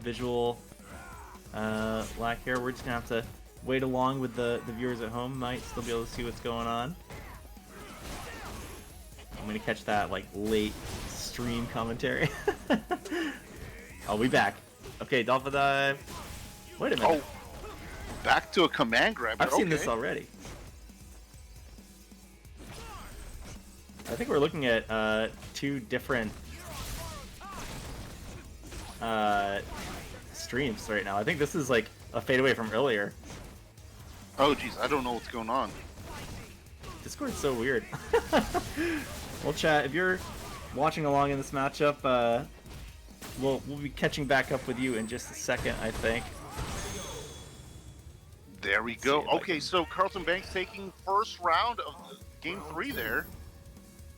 Speaker 2: visual lack here. We're just gonna have to wait along with the viewers at home. Might still be able to see what's going on. I'm gonna catch that like late stream commentary. I'll be back. Okay, Dolphin Dive. Wait a minute.
Speaker 1: Oh, back to a command grab.
Speaker 2: I've seen
Speaker 1: okay.
Speaker 2: this already. I think we're looking at two different streams right now. I think this is like a fadeaway from earlier.
Speaker 1: Oh, jeez, I don't know what's going on.
Speaker 2: Discord's so weird. Well, chat, if you're watching along in this matchup, we'll be catching back up with you in just a second, I think.
Speaker 1: There we go. Okay, so Carlton Banks taking first round of game 3 there.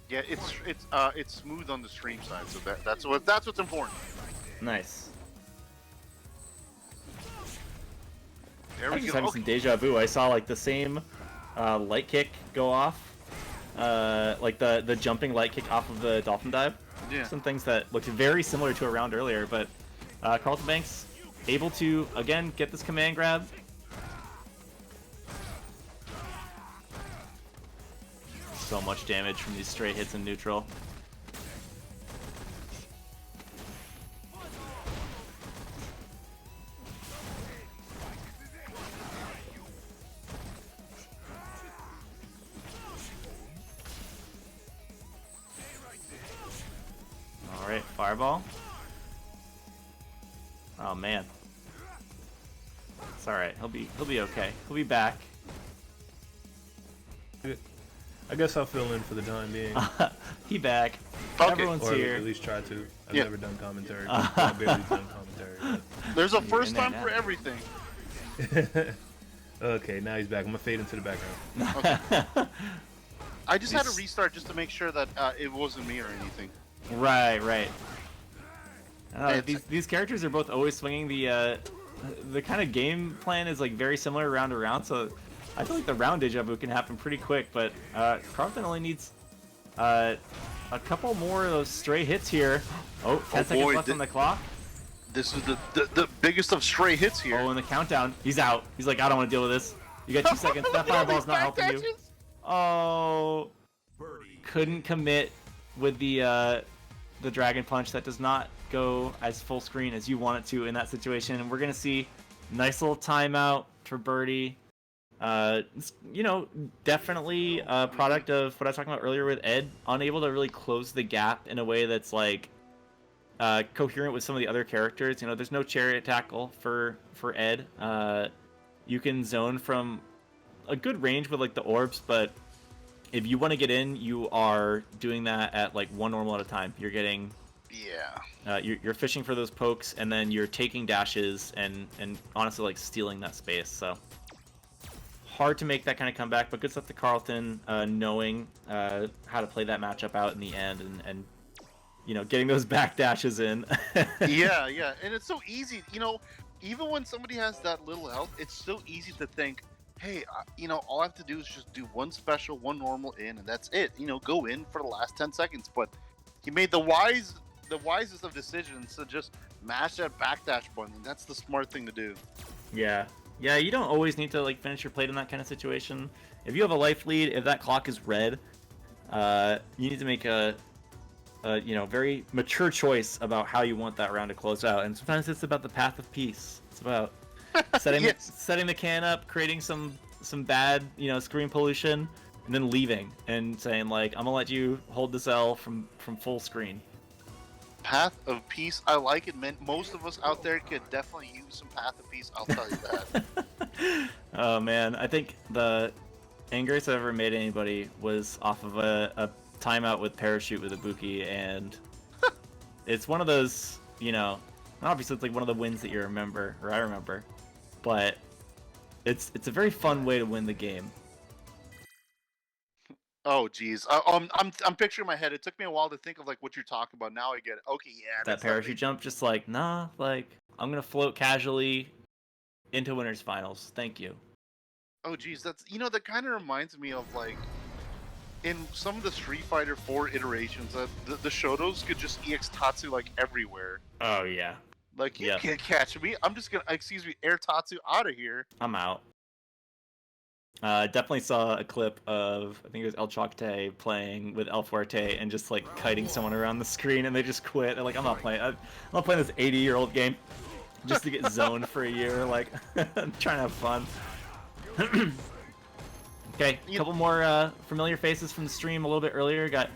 Speaker 1: Yeah, it's smooth on the stream side, so that's what's important.
Speaker 2: Nice.
Speaker 1: There
Speaker 2: I
Speaker 1: we
Speaker 2: just
Speaker 1: go.
Speaker 2: having some deja vu. I saw like the same light kick go off, like the jumping light kick off of the dolphin dive.
Speaker 1: Yeah.
Speaker 2: Some things that looked very similar to a round earlier, but Carlton Banks able to again get this command grab. So much damage from these straight hits in neutral. Alright, fireball. Oh man. It's alright, he'll be okay. He'll be back.
Speaker 3: I guess I'll fill in for the time being.
Speaker 2: He back.
Speaker 1: Okay.
Speaker 2: Everyone's
Speaker 3: Or
Speaker 2: here.
Speaker 3: at least try to. I've
Speaker 1: Yeah.
Speaker 3: never done commentary. I've barely done commentary.
Speaker 1: There's a
Speaker 2: You're
Speaker 1: first
Speaker 2: in there
Speaker 1: time
Speaker 2: now.
Speaker 1: for everything.
Speaker 3: But... okay, now he's back. I'm gonna fade into the background.
Speaker 1: I just had to
Speaker 2: These-
Speaker 1: restart just to make sure that it wasn't me or anything.
Speaker 2: Right.
Speaker 1: It's-
Speaker 2: These characters are both always swinging the kind of game plan is like very similar round to round, so I feel like the round deja vu can happen pretty quick, but Carlton only needs a couple more of those stray hits here. Oh, 10 seconds
Speaker 1: boy,
Speaker 2: left on the clock.
Speaker 1: This is the biggest of stray hits here.
Speaker 2: Oh, and the countdown. He's out. He's like, I don't want to deal with this. You got 2 seconds. That fireball's not helping you. Oh, couldn't commit with the dragon punch. That does not go as full screen as you want it to in that situation. And we're gonna see nice little timeout for Birdie. You know, definitely a product of what I was talking about earlier with Ed, unable to really close the gap in a way that's like coherent with some of the other characters. You know, there's no chariot tackle for Ed. You can zone from a good range with like the orbs, but if you want to get in, you are doing that at like one normal at a time. You're getting you're fishing for those pokes, and then you're taking dashes and honestly like stealing that space. So hard to make that kind of comeback, but good stuff to Carlton, knowing how to play that matchup out in the end, and you know, getting those back dashes in.
Speaker 1: yeah, and it's so easy. You know, even when somebody has that little health, it's so easy to think, hey, you know, all I have to do is just do one special, one normal in, and that's it. You know, go in for the last 10 seconds. But he made the wisest of decisions to just mash that backdash button. That's the smart thing to do.
Speaker 2: Yeah, you don't always need to like finish your plate in that kind of situation. If you have a life lead, if that clock is red, you need to make a you know, very mature choice about how you want that round to close out. And sometimes it's about the path of peace. It's about setting
Speaker 1: Yes.
Speaker 2: setting the can up, creating some bad, you know, screen pollution, and then leaving and saying like, I'm gonna let you hold this L from full screen.
Speaker 1: Path of peace. I like it, man. Most of us out there could definitely use some path of peace. I'll tell you that.
Speaker 2: Oh man, I think the angriest I've ever made anybody was off of a timeout with parachute with Ibuki, and it's one of those, you know, obviously it's like one of the wins that you remember, or I remember, but it's a very fun way to win the game.
Speaker 1: Oh, geez. I'm picturing in my head. It took me a while to think of like what you're talking about. Now I get it. Okay, yeah.
Speaker 2: That
Speaker 1: that's
Speaker 2: parachute jump, just like, nah, like I'm gonna float casually into winners finals. Thank you.
Speaker 1: Oh, geez. That's, you know, that kind of reminds me of like in some of the Street Fighter 4 iterations, the Shotos could just EX Tatsu like everywhere.
Speaker 2: Oh yeah,
Speaker 1: Like, you
Speaker 2: Yeah.
Speaker 1: can't catch me. I'm just gonna, excuse me, air Tatsu out of here.
Speaker 2: I'm out. Definitely saw a clip of, I think it was El Chocte playing with El Fuerte and just like kiting someone around the screen, and they just quit. They're like, I'm not playing this 80-year-old game just to get zoned for a year. Like, I'm trying to have fun. Okay, a couple more familiar faces from the stream a little bit earlier. Got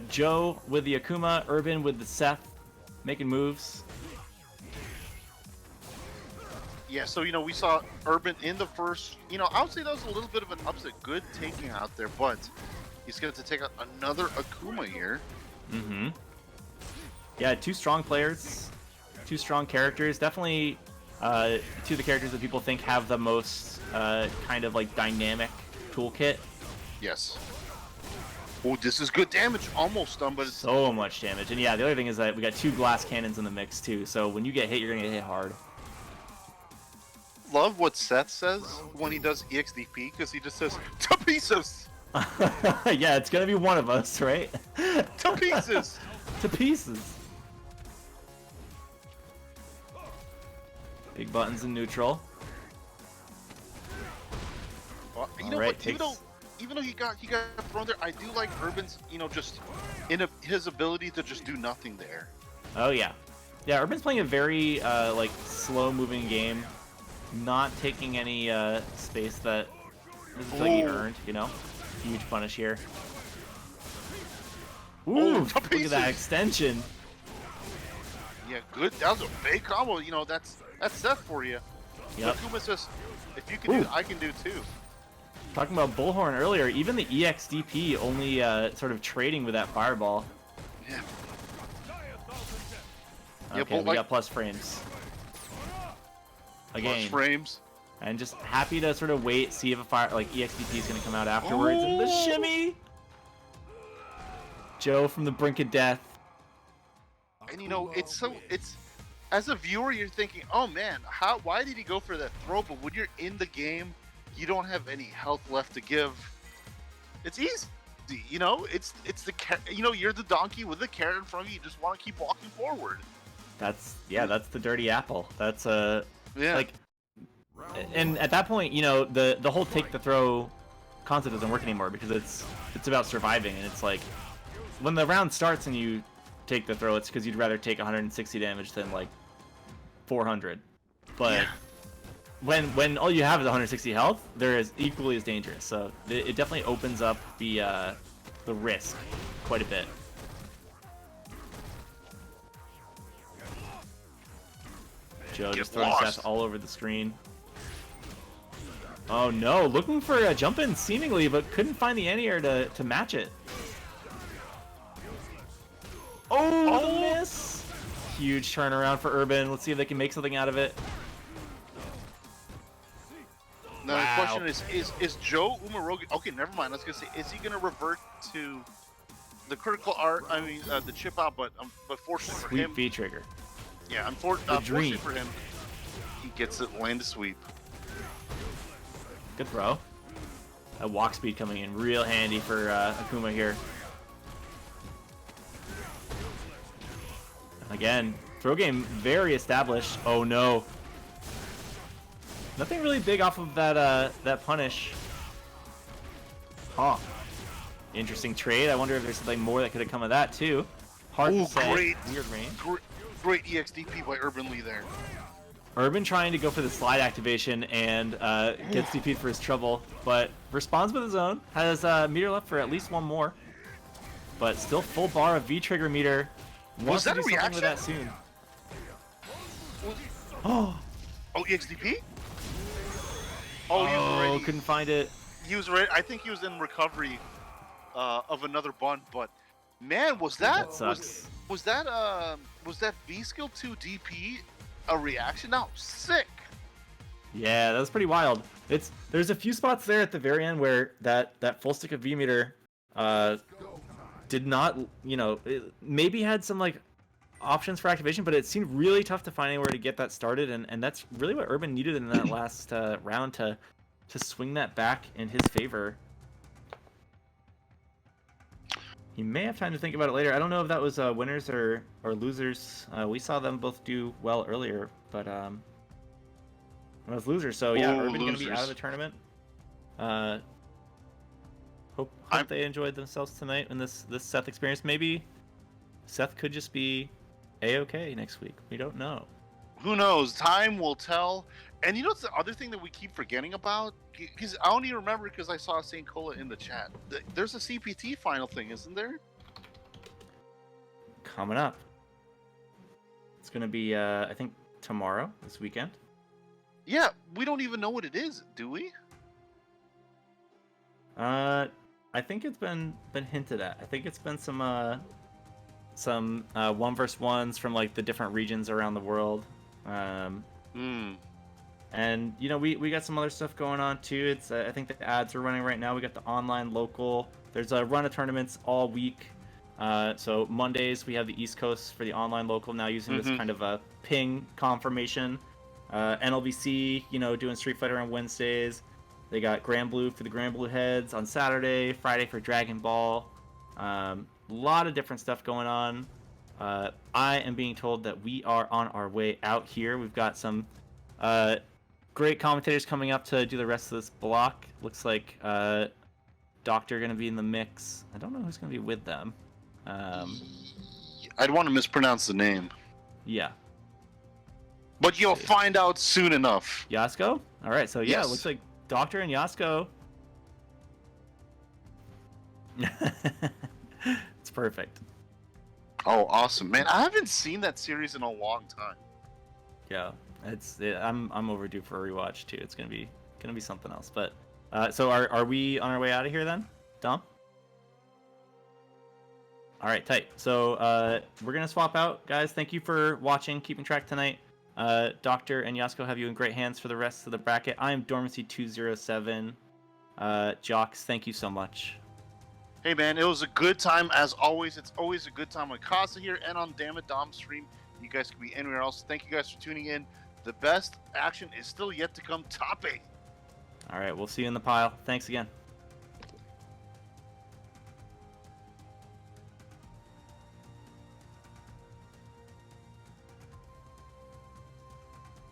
Speaker 2: Joe with the Akuma, Urban with the Seth, making moves.
Speaker 1: Yeah, so, you know, we saw Urban in the first, you know, I would say that was a little bit of an upset. Good taking out there, but he's going to take out another Akuma here.
Speaker 2: Mm-hmm. Yeah, two strong players, two strong characters. Definitely two of the characters that people think have the most kind of like dynamic toolkit.
Speaker 1: Yes. Oh, this is good damage. Almost done, but it's...
Speaker 2: So much damage. And yeah, the other thing is that we got 2 glass cannons in the mix too. So when you get hit, you're gonna get hit hard.
Speaker 1: Love what Seth says when he does EXDP, because he just says, to pieces!
Speaker 2: Yeah, it's gonna be one of us, right?
Speaker 1: To pieces!
Speaker 2: To pieces. Big buttons in neutral.
Speaker 1: Well, you know
Speaker 2: Alright,
Speaker 1: what? Even though he got thrown there, I do like Urban's, just his ability to just do nothing there.
Speaker 2: Oh yeah, yeah. Urban's playing a very like slow-moving game, not taking any space that doesn't feel like he earned. Huge punish here. Ooh, look at that extension.
Speaker 1: Yeah, good. That was a big combo. That's Seth for you.
Speaker 2: Yep.
Speaker 1: Akuma says, if you can do it, I can do too.
Speaker 2: Talking about Bullhorn earlier, even the EXDP only sort of trading with that fireball.
Speaker 1: Yeah.
Speaker 2: Okay, we got plus frames. Again.
Speaker 1: Plus frames.
Speaker 2: And just happy to sort of wait, see if a fire like EXDP is going to come out afterwards. And the shimmy! Joe from the brink of death.
Speaker 1: And it's as a viewer, you're thinking, oh man, why did he go for that throw? But when you're in the game, you don't have any health left to give. It's easy, It's you're the donkey with the carrot in front of you. You just want to keep walking forward.
Speaker 2: That's the dirty apple. That's
Speaker 1: yeah.
Speaker 2: Like, and at that point, the whole take the throw concept doesn't work anymore because it's about surviving, and it's like when the round starts and you take the throw, it's because you'd rather take 160 damage than like 400. But yeah. When all you have is 160 health, they're equally as dangerous. So it definitely opens up the risk quite a bit. Joe just throwing Seth all over the screen. Oh no, looking for a jump in seemingly, but couldn't find the anti-air to match it. Oh, the miss! Huge turnaround for Urban. Let's see if they can make something out of it.
Speaker 1: Now the question is Joe Umarogi... Okay, never mind. I was going to say, is he going to revert to the critical art? I mean, the chip out, but fortunately for him...
Speaker 2: Sweep V-trigger.
Speaker 1: Yeah, unfortunately for him, he gets it land to sweep.
Speaker 2: Good throw. That walk speed coming in real handy for Akuma here. Again, throw game very established. Oh no. Nothing really big off of that punish. Huh. Interesting trade. I wonder if there's something more that could have come of that too. Hard to say.
Speaker 1: Great.
Speaker 2: Weird range.
Speaker 1: Great EXDP by Urban Lee there.
Speaker 2: Urban trying to go for the slide activation and gets DP'd for his trouble, but responds with his own. Has meter left for at least one more. But still full bar of V-trigger meter.
Speaker 1: Was that
Speaker 2: to do
Speaker 1: a reaction?
Speaker 2: With that soon.
Speaker 1: Oh, EXDP? Oh, he was already...
Speaker 2: couldn't find it.
Speaker 1: He was ready. I think he was in recovery of another bun, but man, was that V skill 2 DP a reaction? No, sick.
Speaker 2: Yeah, that was pretty wild. There's a few spots there at the very end where that full stick of V meter did not, it maybe had some like options for activation, but it seemed really tough to find anywhere to get that started, and that's really what Urban needed in that last round to swing that back in his favor. He may have time to think about it later. I don't know if that was winners or losers. We saw them both do well earlier, but it was losers. So yeah, Urban going to be out of the tournament. Hope they enjoyed themselves tonight in this Seth experience. Maybe Seth could just be A-okay next week. We don't know.
Speaker 1: Who knows? Time will tell. And it's the other thing that we keep forgetting about? Because I only remember because I saw St. Cola in the chat. There's a CPT final thing, isn't there?
Speaker 2: Coming up. It's going to be, I think, tomorrow, this weekend.
Speaker 1: Yeah, we don't even know what it is, do we?
Speaker 2: I think it's been hinted at. I think it's been some 1v1s from like the different regions around the world. And you know, we got some other stuff going on too. It's I think the ads are running right now. We got the online local. There's a run of tournaments all week. So Mondays we have the East Coast for the online local now using this kind of a ping confirmation. NLBC, you know, doing Street Fighter on Wednesdays. They got Grand Blue for the Grand Blue heads on Saturday. Friday for Dragon Ball. A lot of different stuff going on. I am being told that we are on our way out here. We've got some great commentators coming up to do the rest of this block. Looks like Doctor gonna be in the mix. I don't know who's gonna be with them.
Speaker 1: I'd want to mispronounce the name,
Speaker 2: Yeah,
Speaker 1: but you'll find out soon enough.
Speaker 2: Yasko. All right, so yeah,
Speaker 1: Yes.
Speaker 2: it looks like Doctor and Yasko. It's perfect.
Speaker 1: Oh, awesome, man! I haven't seen that series in a long time.
Speaker 2: Yeah, I'm overdue for a rewatch too. It's gonna be something else. But so are we on our way out of here then, Dom? All right, tight. So we're gonna swap out, guys. Thank you for watching, keeping track tonight. Doctor and Yasko have you in great hands for the rest of the bracket. I am Dormancy207. Jocks, thank you so much.
Speaker 1: Hey, man, it was a good time as always. It's always a good time on Casa here and on Damn It Dom stream. You guys can be anywhere else. Thank you guys for tuning in. The best action is still yet to come. Top 8.
Speaker 2: All right, we'll see you in the pile. Thanks again.